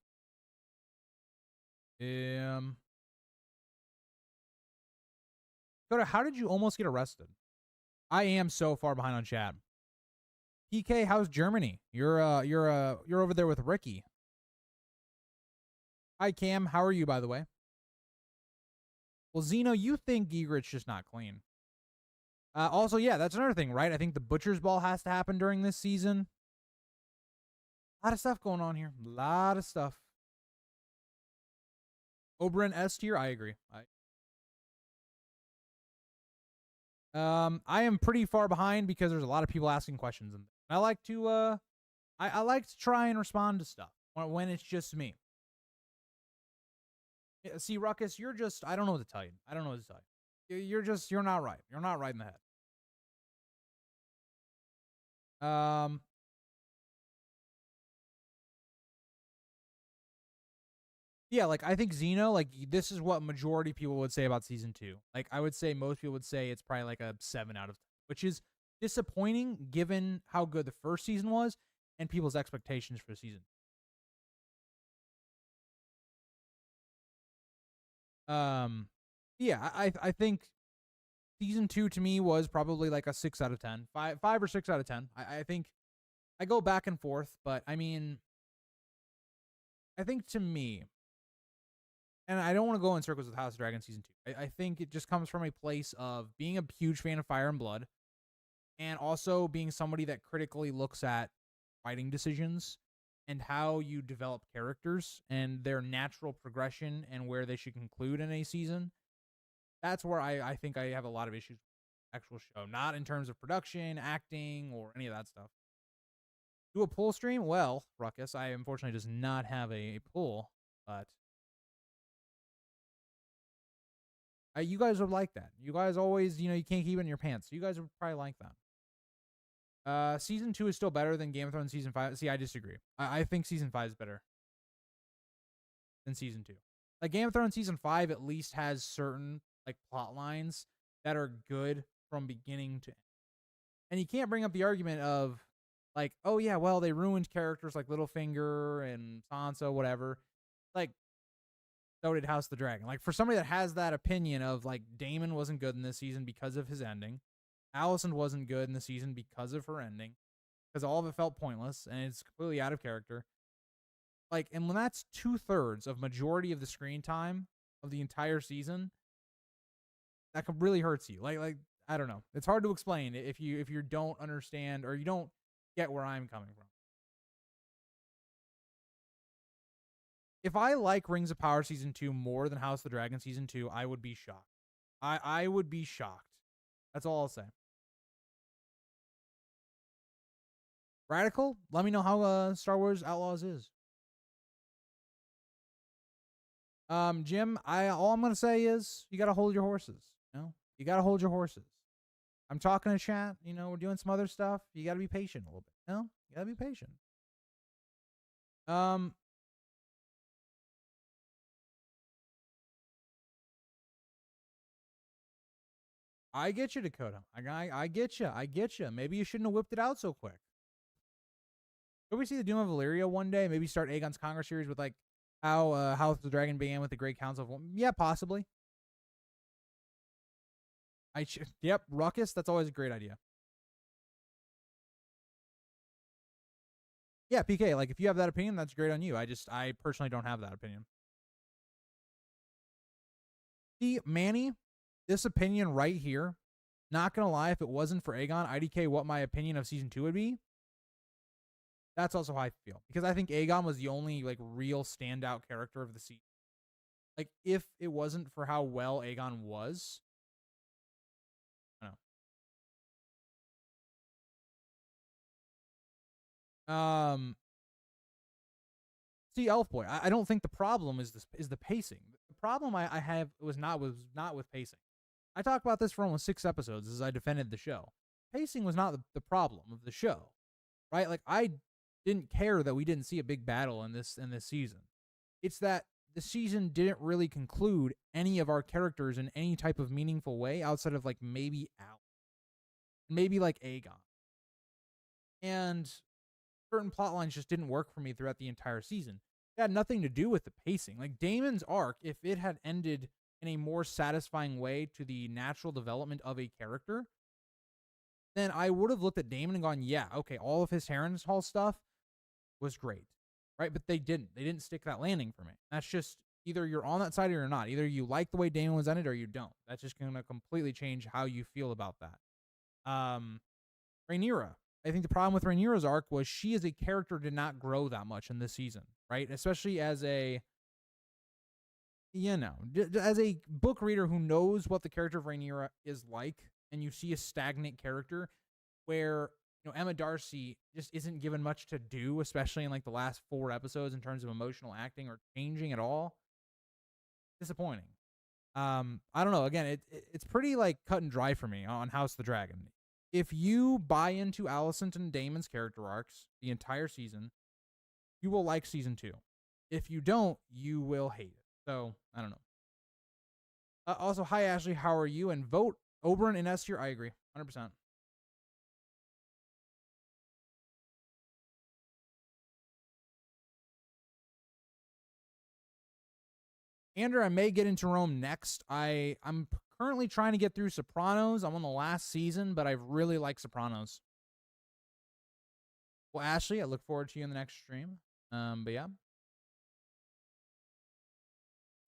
Dakota, how did you almost get arrested? I am so far behind on chat. PK, how's Germany? You're over there with Ricky. Hi Cam, how are you, by the way? Well, Zeno, you think Egret's just not clean. Also, yeah, that's another thing, right? I think the Butcher's Ball has to happen during this season. A lot of stuff going on here. A lot of stuff. Oberyn S tier, I agree. I am pretty far behind because there's a lot of people asking questions, and I like to I like to try and respond to stuff when it's just me. Yeah, see, Ruckus, you're just I don't know what to tell you. I don't know what to tell you. You're not right. You're not right in the head. Yeah, like I think Xeno, like this is what majority of people would say about season 2. Like I would say most people would say it's probably like a 7 out of 10, which is disappointing given how good the first season was and people's expectations for the season. Yeah, I think season 2 to me was probably like a 6 out of 10, 5 or 6 out of 10. I think I go back and forth, but I mean, I think to me, and I don't want to go in circles with House of Dragon season 2. I think it just comes from a place of being a huge fan of Fire and Blood, and also being somebody that critically looks at writing decisions and how you develop characters and their natural progression and where they should conclude in a season. That's where I think I have a lot of issues with the actual show. Not in terms of production, acting, or any of that stuff. Do a pull stream? Well, Ruckus, I unfortunately does not have a pull, but you guys would like that. You guys always, you can't keep it in your pants. So you guys would probably like that. Season 2 is still better than Game of Thrones season 5. See, I disagree. I think season 5 is better than season 2. Like Game of Thrones season 5 at least has certain like plot lines that are good from beginning to end. And you can't bring up the argument of like, oh yeah, well they ruined characters like Littlefinger and Sansa, whatever. Like, so did House of the Dragon. Like for somebody that has that opinion of like Daemon wasn't good in this season because of his ending, Alicent wasn't good in the season because of her ending, because all of it felt pointless and it's completely out of character. Like, and when that's 2/3 of majority of the screen time of the entire season, that really hurts you. Like I don't know. It's hard to explain if you don't understand or you don't get where I'm coming from. If I like Rings of Power Season 2 more than House of the Dragon Season 2, I would be shocked. I would be shocked. That's all I'll say. Radical, let me know how Star Wars Outlaws is. Jim, all I'm gonna say is you gotta hold your horses. You know, you gotta hold your horses. I'm talking to chat. You know, we're doing some other stuff. You gotta be patient a little bit. You know, you gotta be patient. I get you, Dakota. I get you. I get you. Maybe you shouldn't have whipped it out so quick. Could we see the Doom of Valyria one day? Maybe start Aegon's Conquer series with like how House of the Dragon began with the Great Council. Yeah, possibly. Yep, Ruckus. That's always a great idea. Yeah, PK. Like if you have that opinion, that's great on you. I personally don't have that opinion. See, Manny, this opinion right here. Not gonna lie, if it wasn't for Aegon, IDK, what my opinion of season 2 would be. That's also how I feel, because I think Aegon was the only like real standout character of the season. Like if it wasn't for how well Aegon was, I don't know. See, Elf Boy, I don't think the problem is the pacing. The problem I have was not with pacing. I talked about this for almost 6 episodes as I defended the show. Pacing was not the problem of the show, right? Like I didn't care that we didn't see a big battle in this season. It's that the season didn't really conclude any of our characters in any type of meaningful way outside of like maybe Al, maybe like Aegon, and certain plot lines just didn't work for me throughout the entire season. It had nothing to do with the pacing. Like Daemon's arc, if it had ended in a more satisfying way to the natural development of a character, then I would have looked at Daemon and gone, yeah, okay, all of his Harrenhal stuff was great, right? But they didn't. They didn't stick that landing for me. That's just either you're on that side or you're not. Either you like the way Daemon was ended or you don't. That's just going to completely change how you feel about that. Rhaenyra. I think the problem with Rhaenyra's arc was she as a character did not grow that much in this season, right? Especially as a, as a book reader who knows what the character of Rhaenyra is like, and you see a stagnant character where, Emma Darcy just isn't given much to do, especially in like the last 4 episodes in terms of emotional acting or changing at all. Disappointing. I don't know. Again, it's pretty like cut and dry for me on House of the Dragon. If you buy into Alicent and Daemon's character arcs the entire season, you will like season 2. If you don't, you will hate it. So, I don't know. Also, hi, Ashley. How are you? And vote Oberyn and S tier. I agree. 100%. Andrew, I may get into Rome next. I'm currently trying to get through Sopranos. I'm on the last season, but I really like Sopranos. Well, Ashley, I look forward to you in the next stream. But yeah.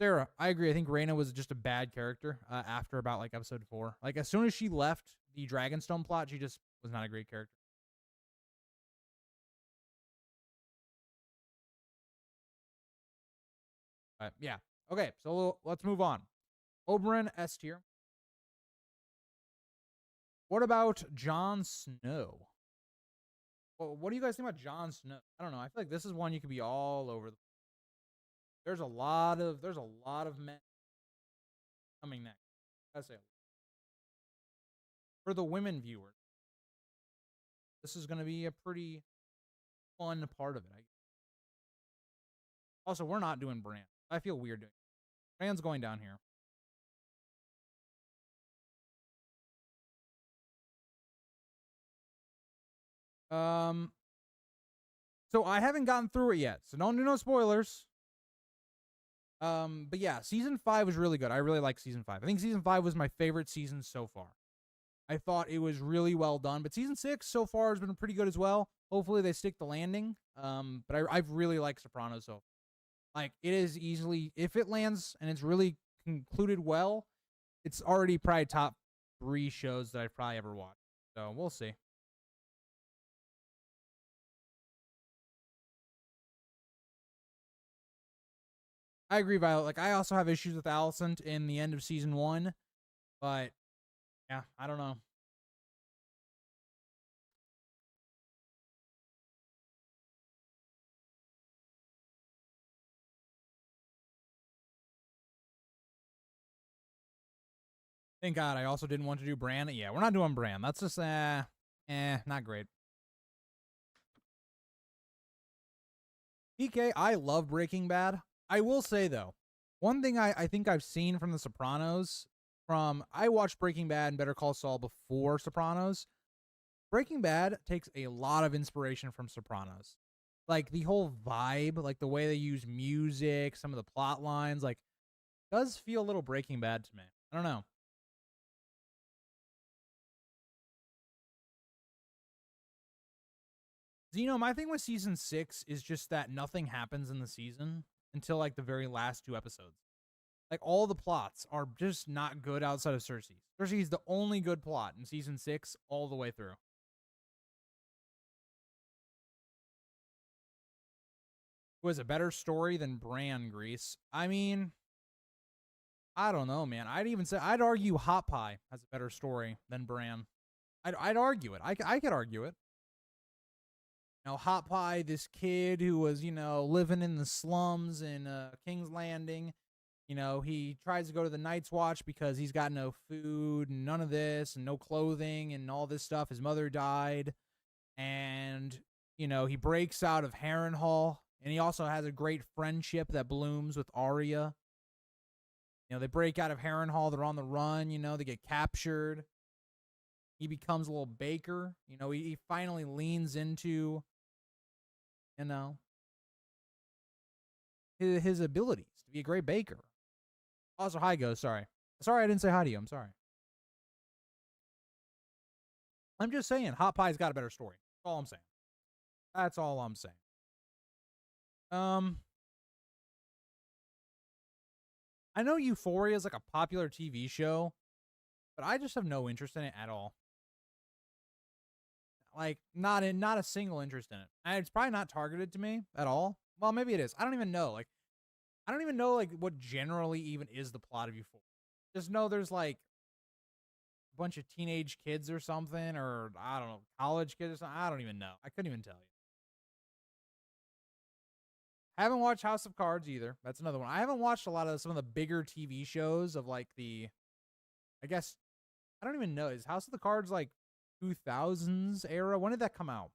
Sarah, I agree. I think Rhaena was just a bad character after about like episode 4. Like as soon as she left the Dragonstone plot, she just was not a great character. But yeah. Okay, so let's move on. Oberyn, S tier. What about Jon Snow? Well, what do you guys think about Jon Snow? I don't know. I feel like this is one you could be all over. There's a lot of men coming next. I say for the women viewers, this is going to be a pretty fun part of it. Also, we're not doing Bran. I feel weird doing it. Bran's going down here. So I haven't gotten through it yet, so don't do no spoilers. But yeah, season 5 was really good. I really like season 5. I think season 5 was my favorite season so far. I thought it was really well done, but season 6 so far has been pretty good as well. Hopefully they stick the landing. But I really like Sopranos, so like it is easily, if it lands and it's really concluded well, it's already probably top 3 shows that I've probably ever watched. So we'll see. I agree, Violet. Like I also have issues with Alicent in the end of season 1, but yeah, I don't know. Thank God I also didn't want to do Bran. Yeah, we're not doing Bran. That's just not great. PK, I love Breaking Bad. I will say though, one thing I think I've seen from The Sopranos, I watched Breaking Bad and Better Call Saul before Sopranos. Breaking Bad takes a lot of inspiration from Sopranos. Like the whole vibe, like the way they use music, some of the plot lines, like does feel a little Breaking Bad to me. I don't know. My thing with season 6 is just that nothing happens in the season until like the very last 2 episodes. Like all the plots are just not good outside of Cersei. Cersei's the only good plot in season 6 all the way through. Was a better story than Bran, Grease. I mean, I don't know, man. I'd argue Hot Pie has a better story than Bran. I'd argue it. I could argue it. Hot Pie, this kid who was, living in the slums in King's Landing. He tries to go to the Night's Watch because he's got no food and none of this and no clothing and all this stuff. His mother died. And, he breaks out of Harrenhal. And he also has a great friendship that blooms with Arya. They break out of Harrenhal. They're on the run. They get captured. He becomes a little baker. He finally leans into, his abilities to be a great baker. Also, hi, Go. Sorry. Sorry I didn't say hi to you. I'm sorry. I'm just saying, Hot Pie's got a better story. That's all I'm saying. That's all I'm saying. I know Euphoria is like a popular TV show, but I just have no interest in it at all. Like, not a single interest in it. And it's probably not targeted to me at all. Well, maybe it is. I don't even know. Like, I don't even know like what generally even is the plot of Euphoria. Just know there's like a bunch of teenage kids or something, or I don't know, college kids or something. I don't even know. I couldn't even tell you. I haven't watched House of Cards either. That's another one. I haven't watched a lot of some of the bigger TV shows of like I guess, I don't even know. Is House of the Cards like 2000s era? When did that come out?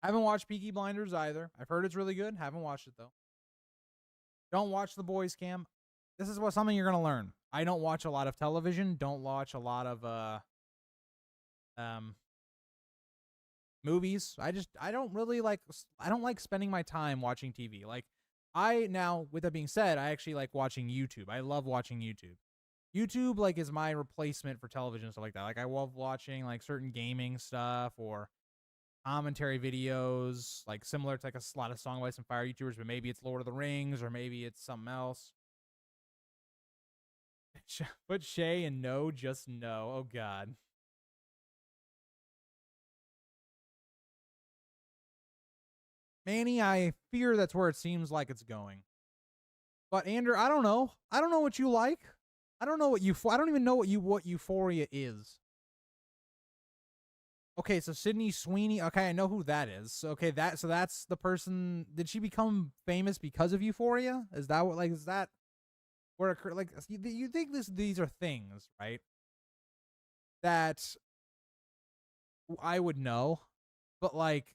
I haven't watched Peaky Blinders either. I've heard it's really good. Haven't watched it though. Don't watch The Boys, Cam. This is something you're gonna learn. I don't watch a lot of television. Don't watch a lot of movies. I don't really like. I don't like spending my time watching TV. Like with that being said, I actually like watching YouTube. I love watching YouTube. YouTube like is my replacement for television and stuff like that. Like I love watching like certain gaming stuff or commentary videos, like similar to like a lot of Song of Ice and Fire YouTubers, but maybe it's Lord of the Rings or maybe it's something else. But Shay and no, just no. Oh God. Manny, I fear that's where it seems like it's going. But Andrew, I don't know. I don't know what you like. I don't know what I don't even know what Euphoria is. Okay, so Sydney Sweeney. Okay, I know who that is. Okay, that's the person. Did she become famous because of Euphoria? Is that what is that where like you think these are things, right? That I would know, but like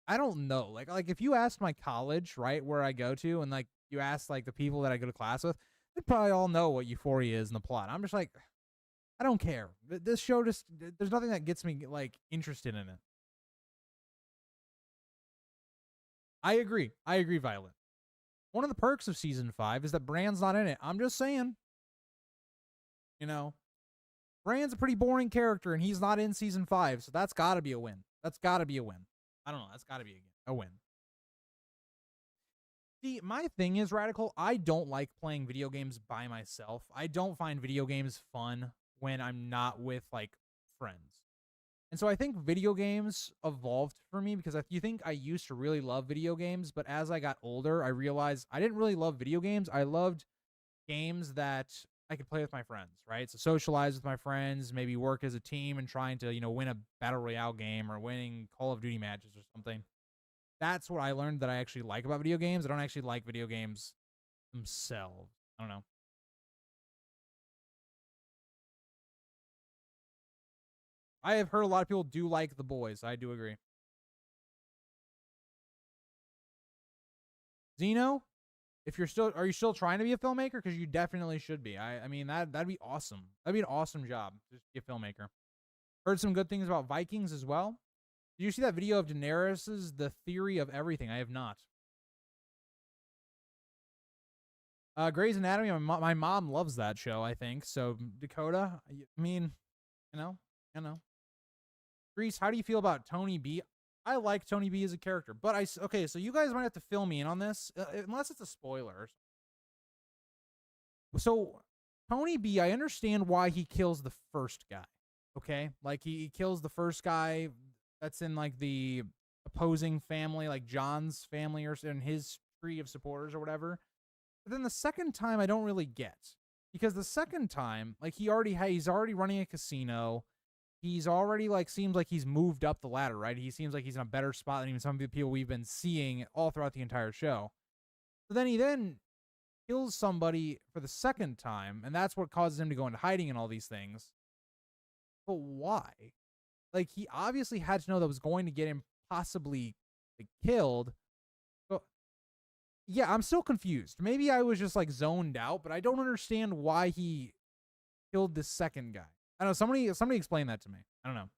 I don't know. Like if you asked my college, right, where I go to, and like you asked like the people that I go to class with, they probably all know what Euphoria is in the plot. I'm just like, I don't care. This show just there's nothing that gets me like interested in it. I agree. I agree, Violet. One of the perks of season 5 is that Bran's not in it. I'm just saying. You know, Bran's a pretty boring character, and he's not in season 5, so that's got to be a win. That's got to be a win. I don't know. That's got to be a win. See, my thing is, Radical, I don't like playing video games by myself. I don't find video games fun when I'm not with, like, friends. And so I think video games evolved for me because you think I used to really love video games, but as I got older, I realized I didn't really love video games. I loved games that I could play with my friends, right? So socialize with my friends, maybe work as a team and trying to, win a battle royale game or winning Call of Duty matches or something. That's what I learned that I actually like about video games. I don't actually like video games themselves. I don't know. I have heard a lot of people do like The Boys. I do agree. Zeno, if you're still, are you still trying to be a filmmaker? Because you definitely should be. I mean, that'd be awesome. That'd be an awesome job, just be a filmmaker. Heard some good things about Vikings as well. Did you see that video of Daenerys's The Theory of Everything? I have not. Grey's Anatomy, my mom loves that show, I think. So, Dakota, I mean, you know. Grease, how do you feel about Tony B? I like Tony B as a character, but okay, so you guys might have to fill me in on this, unless it's a spoiler. So, Tony B, I understand why he kills the first guy, okay? Like, he kills the first guy that's in, like, the opposing family, like John's family or in his tree of supporters or whatever. But then the second time, I don't really get. Because the second time, like, he's already running a casino. He's already, like, seems like he's moved up the ladder, right? He seems like he's in a better spot than even some of the people we've been seeing all throughout the entire show. So then he kills somebody for the second time, and that's what causes him to go into hiding and all these things. But why? Like, he obviously had to know that was going to get him possibly, like, killed. But yeah, I'm still confused. Maybe I was just, like, zoned out, but I don't understand why he killed the second guy. I don't know. Somebody explain that to me. I don't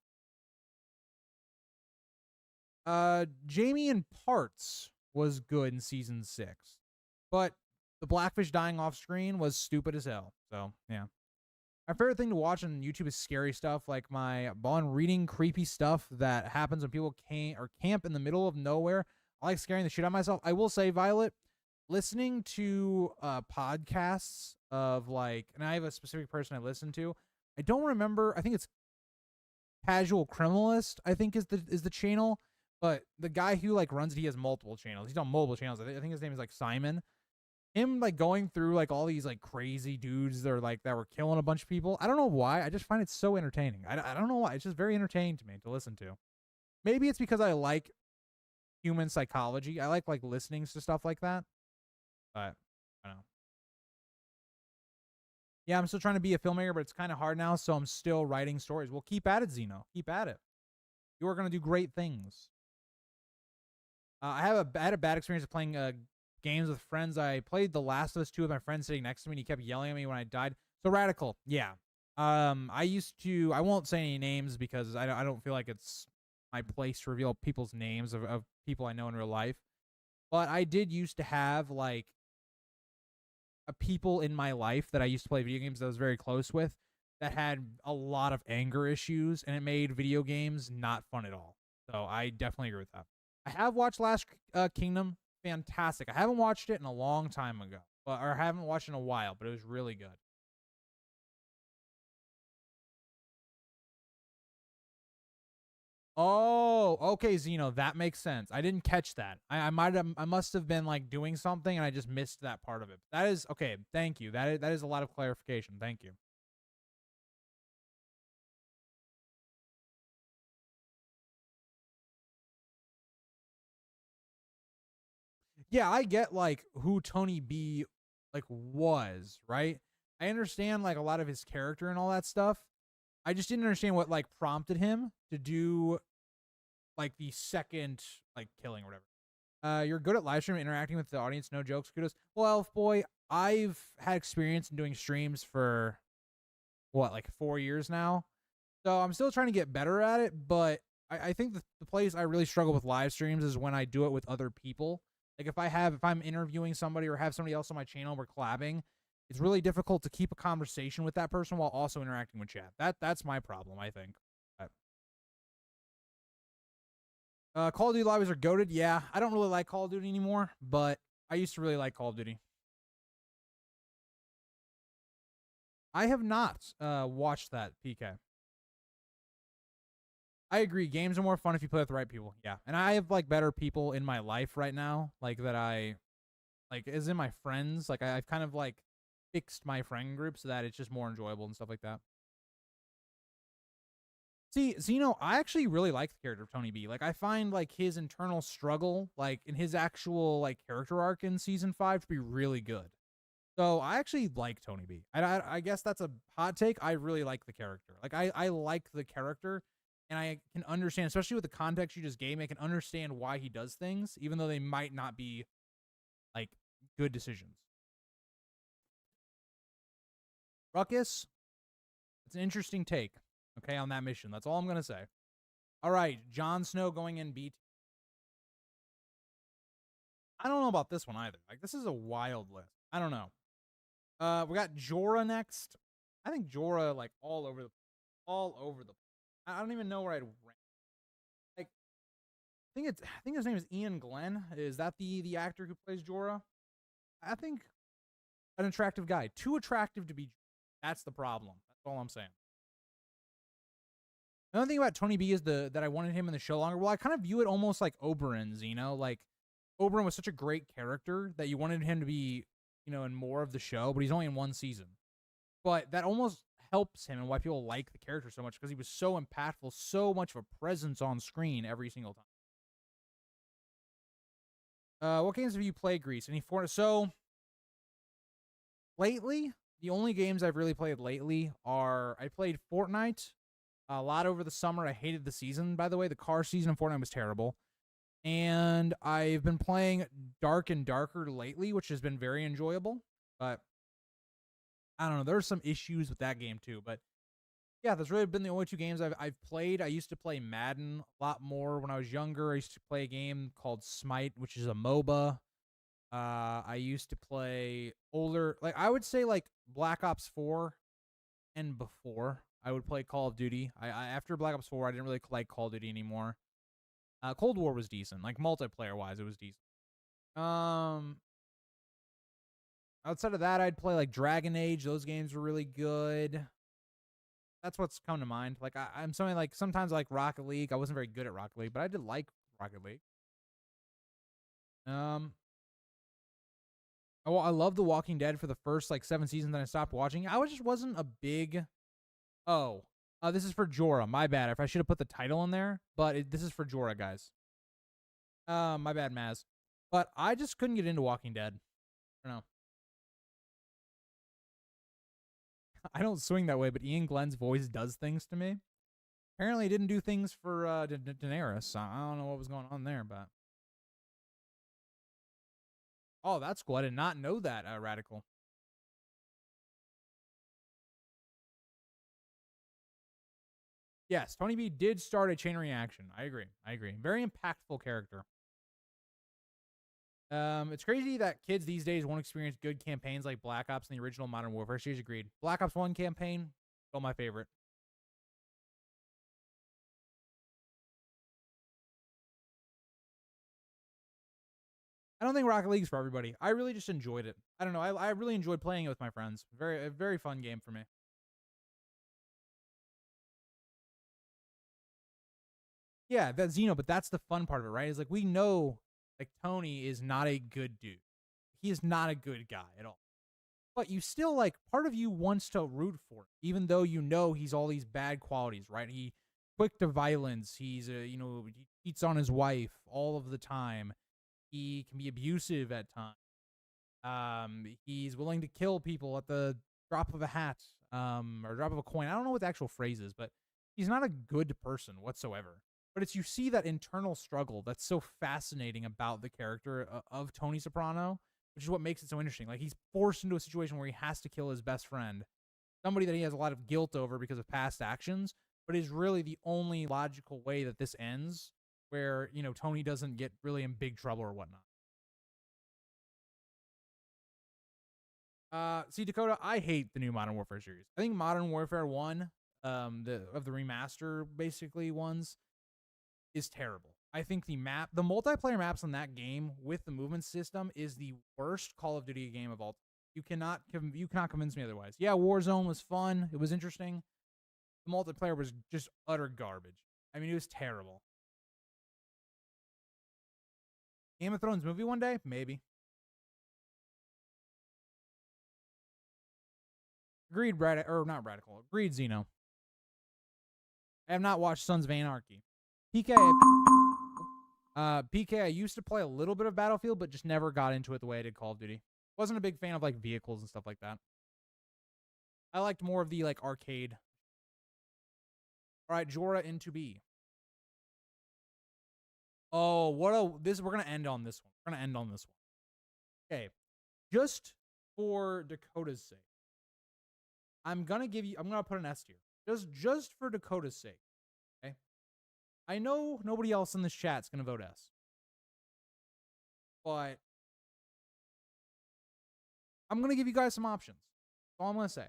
know. Jamie in Parts was good in season 6, but the Blackfish dying off screen was stupid as hell. So yeah, my favorite thing to watch on YouTube is scary stuff, like my Bond reading creepy stuff that happens when people camp in the middle of nowhere. I like scaring the shit out of myself. I will say, Violet, listening to podcasts of, like, and I have a specific person I listen to. I don't remember. I think it's Casual Criminalist, I think is the channel. But the guy who, like, runs it, he has multiple channels. He's on multiple channels. I think his name is, like, Simon. Him, like, going through, like, all these, like, crazy dudes that were killing a bunch of people. I don't know why. I just find it so entertaining. I don't know why. It's just very entertaining to me to listen to. Maybe it's because I like human psychology. I like listening to stuff like that. But I don't know. Yeah, I'm still trying to be a filmmaker, but it's kind of hard now, so I'm still writing stories. Well, keep at it, Zeno. Keep at it. You are going to do great things. I had a bad experience of playing games with friends. I played The Last of Us 2 with my friend sitting next to me, and he kept yelling at me when I died. So Radical, yeah. I won't say any names because I don't feel like it's my place to reveal people's names of people I know in real life. But I did used to have, like, people in my life that I used to play video games that I was very close with that had a lot of anger issues, and it made video games not fun at all. So I definitely agree with that. I have watched Last Kingdom. Fantastic. I haven't watched it in a long time ago, or haven't watched it in a while, but it was really good. Oh, okay, Zeno, that makes sense. I didn't catch that. I must have been, like, doing something and I just missed that part of it. That is okay. Thank you. That is a lot of clarification. Thank you. Yeah, I get, like, who Tony B, like, was, right? I understand, like, a lot of his character and all that stuff. I just didn't understand what, like, prompted him to do, like, the second, like, killing or whatever. You're good at live stream interacting with the audience. No jokes. Kudos. Well, Elf Boy, I've had experience in doing streams for, what, like 4 years now. So I'm still trying to get better at it, but I think the place I really struggle with live streams is when I do it with other people. Like, if I'm interviewing somebody or have somebody else on my channel, we're collabing, it's really difficult to keep a conversation with that person while also interacting with chat. That's my problem, I think. Call of Duty lobbies are goated. Yeah, I don't really like Call of Duty anymore, but I used to really like Call of Duty. I have not watched that, PK. I agree. Games are more fun if you play with the right people. Yeah, and I have like better people in my life right now, like that I like is in my friends. Like I've kind of like fixed my friend group so that it's just more enjoyable and stuff like that. See, Zeno, I actually really like the character of Tony B. Like, I find like his internal struggle, like in his actual like character arc in season 5, to be really good. So I actually like Tony B. I guess that's a hot take. I really like the character. Like, I like the character, and I can understand, especially with the context you just gave me, I can understand why he does things, even though they might not be like good decisions. Ruckus, it's an interesting take. Okay, on that mission. That's all I'm gonna say. All right, Jon Snow going in beat. I don't know about this one either. Like, this is a wild list. I don't know. We got Jorah next. I think Jorah like all over the. I don't even know where I'd rank. Like, I think his name is Ian Glenn. Is that the actor who plays Jorah? I think an attractive guy. Too attractive to be. That's the problem. That's all I'm saying. Another thing about Tony B is that I wanted him in the show longer. Well, I kind of view it almost like Oberyn's, you know, like Oberyn was such a great character that you wanted him to be, you know, in more of the show, but he's only in one season. But that almost helps him and why people like the character so much because he was so impactful, so much of a presence on screen every single time. What games have you played, Grease? So lately, the only games I've really played lately are I played Fortnite a lot over the summer. I hated the season, by the way. The car season of Fortnite was terrible. And I've been playing Dark and Darker lately, which has been very enjoyable. But I don't know. There's some issues with that game too. But yeah, that's really been the only two games I've played. I used to play Madden a lot more when I was younger. I used to play a game called Smite, which is a MOBA. I used to play older, like I would say like Black Ops 4 and before. I would play Call of Duty. I after Black Ops 4, I didn't really like Call of Duty anymore. Cold War was decent, like multiplayer wise, it was decent. Outside of that, I'd play like Dragon Age. Those games were really good. That's what's come to mind. Like I'm something like sometimes like Rocket League. I wasn't very good at Rocket League, but I did like Rocket League. Oh, I love The Walking Dead for the first like 7 seasons. Then I stopped watching. I just wasn't a big. Oh, this is for Jorah. My bad. If I should have put the title in there, but this is for Jorah, guys. My bad, Maz. But I just couldn't get into Walking Dead. I don't know. I don't swing that way, but Ian Glenn's voice does things to me. Apparently, he didn't do things for Daenerys. I don't know what was going on there, but oh, that's cool. I did not know that. Radical. Yes, Tony B did start a chain reaction. I agree. Very impactful character. It's crazy that kids these days won't experience good campaigns like Black Ops and the original Modern Warfare series. Agreed. Black Ops 1 campaign, still my favorite. I don't think Rocket League's for everybody. I really just enjoyed it. I don't know. I really enjoyed playing it with my friends. A very fun game for me. Yeah, that's Xeno, but that's the fun part of it, right? Is like we know like Tony is not a good dude. He is not a good guy at all. But you still like part of you wants to root for him, even though you know he's all these bad qualities, right? He quick to violence. He's he cheats on his wife all of the time. He can be abusive at times. He's willing to kill people at the drop of a hat, or drop of a coin. I don't know what the actual phrase is, but he's not a good person whatsoever. But it's you see that internal struggle that's so fascinating about the character of Tony Soprano, which is what makes it so interesting. Like he's forced into a situation where he has to kill his best friend, somebody that he has a lot of guilt over because of past actions, but is really the only logical way that this ends, where Tony doesn't get really in big trouble or whatnot. See, Dakota, I hate the new Modern Warfare series. I think Modern Warfare 1, the remaster basically ones, is terrible. I think the multiplayer maps in that game with the movement system is the worst Call of Duty game of all. You cannot convince me otherwise. Yeah, Warzone was fun. It was interesting. The multiplayer was just utter garbage. I mean, it was terrible. Game of Thrones movie one day? Maybe. Agreed, not Radical. Agreed, Zeno. I have not watched Sons of Anarchy. PK, I used to play a little bit of Battlefield, but just never got into it the way I did Call of Duty. Wasn't a big fan of like vehicles and stuff like that. I liked more of the like arcade. All right, Jorah into B. Oh, we're gonna end on this one. Okay, just for Dakota's sake, I'm gonna put an S tier. Just for Dakota's sake. Okay. I know nobody else in this chat's gonna vote S. But I'm gonna give you guys some options. That's all I'm gonna say.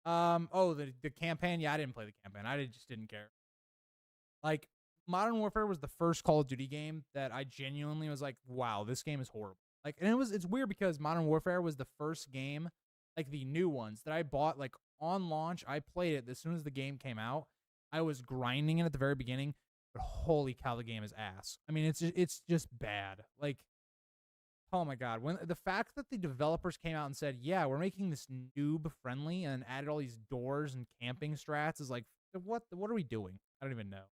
The campaign. Yeah, I didn't play the campaign. I just didn't care. Like, Modern Warfare was the first Call of Duty game that I genuinely was like, wow, this game is horrible. Like, and it's weird because Modern Warfare was the first game, like the new ones that I bought like on launch. I played it as soon as the game came out. I was grinding it at the very beginning, but holy cow, the game is ass. I mean, it's just bad. Like, oh my god, when the fact that the developers came out and said, "Yeah, we're making this noob friendly," and added all these doors and camping strats is like, what are we doing? I don't even know.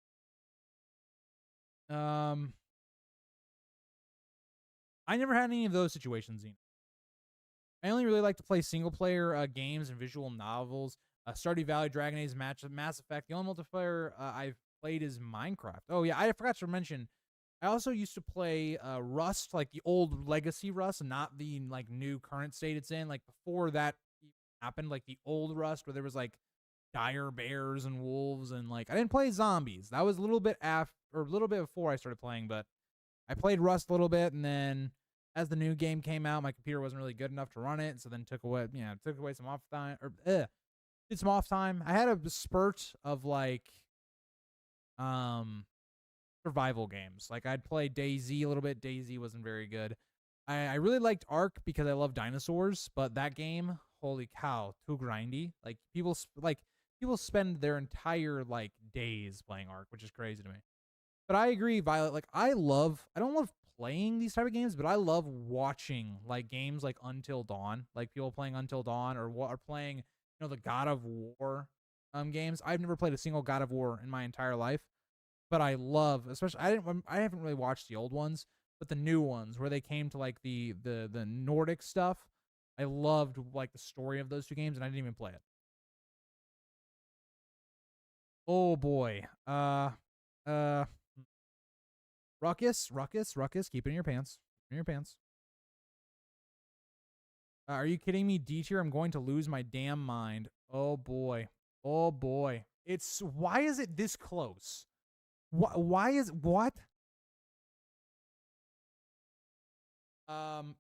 I never had any of those situations. I only really like to play single player games and visual novels. Stardew Valley, Dragon Age, Mass Effect. The only multiplayer I've played is Minecraft. Oh yeah, I forgot to mention. I also used to play Rust, like the old legacy Rust, not the like new current state it's in. Like before that happened, like the old Rust where there was like dire bears and wolves and like I didn't play zombies. That was a little bit a little bit before I started playing, but I played Rust a little bit, and then as the new game came out, my computer wasn't really good enough to run it, so then took away some off time did some off time. I had a spurt of like survival games. Like I'd play DayZ a little bit. DayZ wasn't very good. I really liked Ark because I love dinosaurs, but that game, holy cow, too grindy. Like people spend their entire like days playing Ark, which is crazy to me. But I agree, Violet. Like I don't love playing these type of games, but I love watching like games like Until Dawn, like people playing Until Dawn or what are playing, the God of War games. I've never played a single God of War in my entire life, but I love, especially I haven't really watched the old ones, but the new ones where they came to like the Nordic stuff. I loved like the story of those two games, and I didn't even play it. Oh boy. Ruckus, keep it in your pants. Are you kidding me, D tier? I'm going to lose my damn mind. Oh boy. Why is it this close? Why is what? Then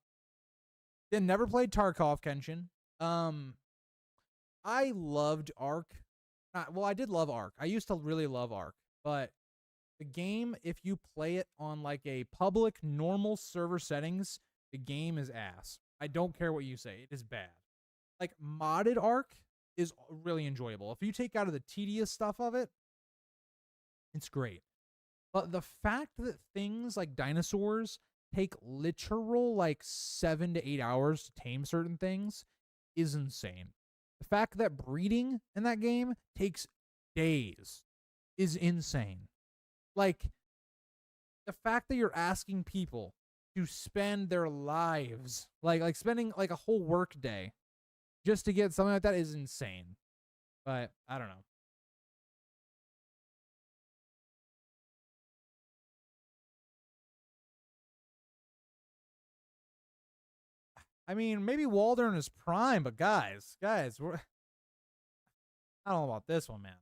never played Tarkov Kenshin. I loved Ark. I did love Ark. I used to really love Ark, but the game, if you play it on like a public normal server settings, the game is ass. I don't care what you say. It is bad. Like modded Ark is really enjoyable. If you take out of the tedious stuff of it, it's great. But the fact that things like dinosaurs take literal like 7 to 8 hours to tame certain things is insane. The fact that breeding in that game takes days is insane. Like, the fact that you're asking people to spend their lives, like spending like a whole work day just to get something like that is insane. But I don't know. I mean, maybe Waldron is prime, but guys, I don't know about this one, man.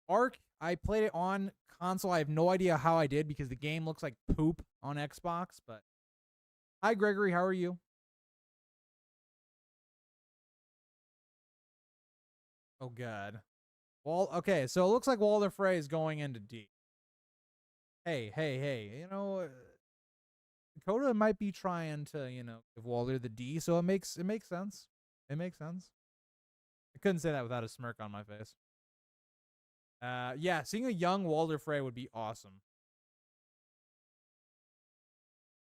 Ark, I played it on console, I have no idea how I did because the game looks like poop on Xbox. But hi, Gregory. How are you? Oh, God. Well, okay. So it looks like Walder Frey is going into D. Hey. You know, Dakota might be trying to, give Walder the D. So it makes sense. It makes sense. I couldn't say that without a smirk on my face. Yeah, seeing a young Walder Frey would be awesome.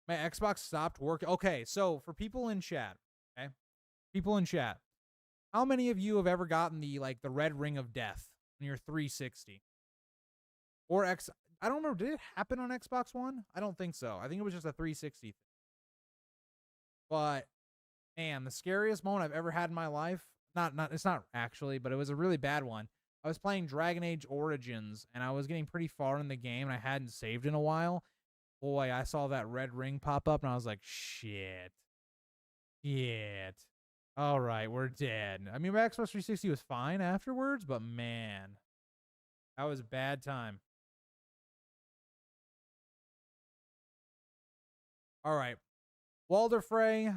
My Xbox stopped working. Okay, so for people in chat, okay? People in chat, how many of you have ever gotten the red ring of death on your 360? Or I don't remember, did it happen on Xbox One? I don't think so. I think it was just a 360 thing. But man, the scariest moment I've ever had in my life, it's not actually, but it was a really bad one. I was playing Dragon Age Origins and I was getting pretty far in the game and I hadn't saved in a while. Boy, I saw that red ring pop up and I was like, shit. All right, we're dead. I mean, my Xbox 360 was fine afterwards, but man, that was a bad time. All right. Walder Frey,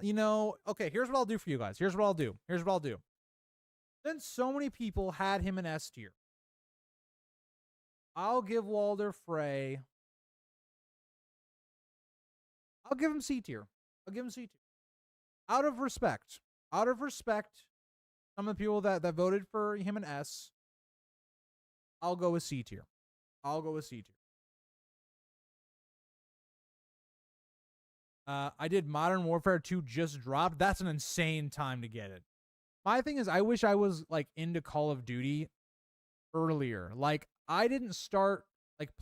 okay, here's what I'll do for you guys. Here's what I'll do. Since so many people had him in S tier, I'll give Walder Frey, I'll give him C tier. Out of respect, some of the people that voted for him in S, I'll go with C tier. I did Modern Warfare 2 just dropped. That's an insane time to get it. My thing is, I wish I was into Call of Duty earlier. I didn't start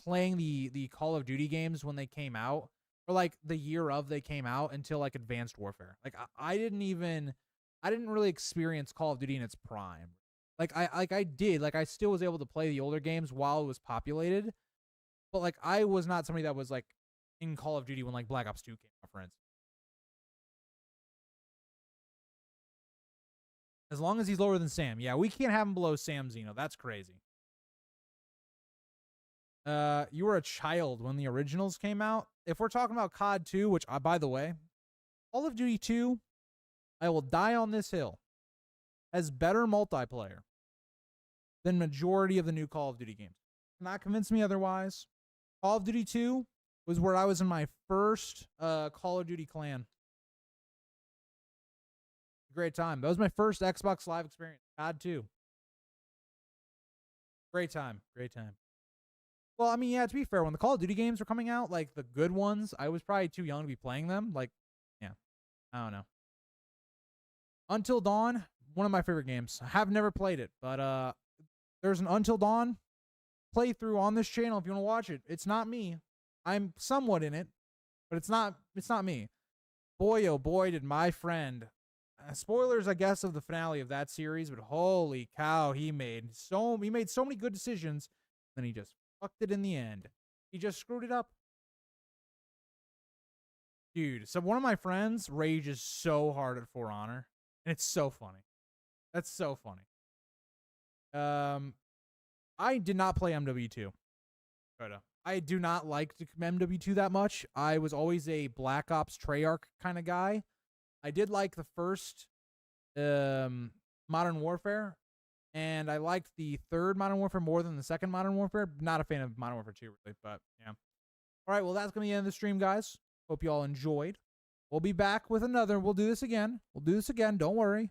playing the Call of Duty games when they came out, or the year of they came out until Advanced Warfare. I didn't really experience Call of Duty in its prime. I still was able to play the older games while it was populated, but I was not somebody that was in Call of Duty when Black Ops 2 came out, for instance. As long as he's lower than Sam. Yeah, we can't have him below Sam Zeno. That's crazy. You were a child when the originals came out. If we're talking about COD 2, which, by the way, Call of Duty 2, I will die on this hill, has better multiplayer than majority of the new Call of Duty games. Cannot convince me otherwise. Call of Duty 2 was where I was in my first Call of Duty clan. Great time. That was my first Xbox Live experience. COD 2. Great time. Well, I mean, yeah, to be fair, when the Call of Duty games were coming out, the good ones, I was probably too young to be playing them. Yeah, I don't know. Until Dawn, one of my favorite games. I have never played it, but there's an Until Dawn playthrough on this channel if you want to watch it. It's not me. I'm somewhat in it, but it's not me. Boy, oh boy, did my friend, spoilers, I guess, of the finale of that series, but holy cow, he made so many good decisions, then he just fucked it in the end. He just screwed it up. Dude, so one of my friends rages so hard at For Honor, and it's so funny. That's so funny. I did not play MW2. I do not like MW2 that much. I was always a Black Ops Treyarch kind of guy. I did like the first Modern Warfare, and I liked the third Modern Warfare more than the second Modern Warfare. Not a fan of Modern Warfare 2, really, but yeah. All right, well, that's going to be the end of the stream, guys. Hope you all enjoyed. We'll be back with another. We'll do this again. Don't worry.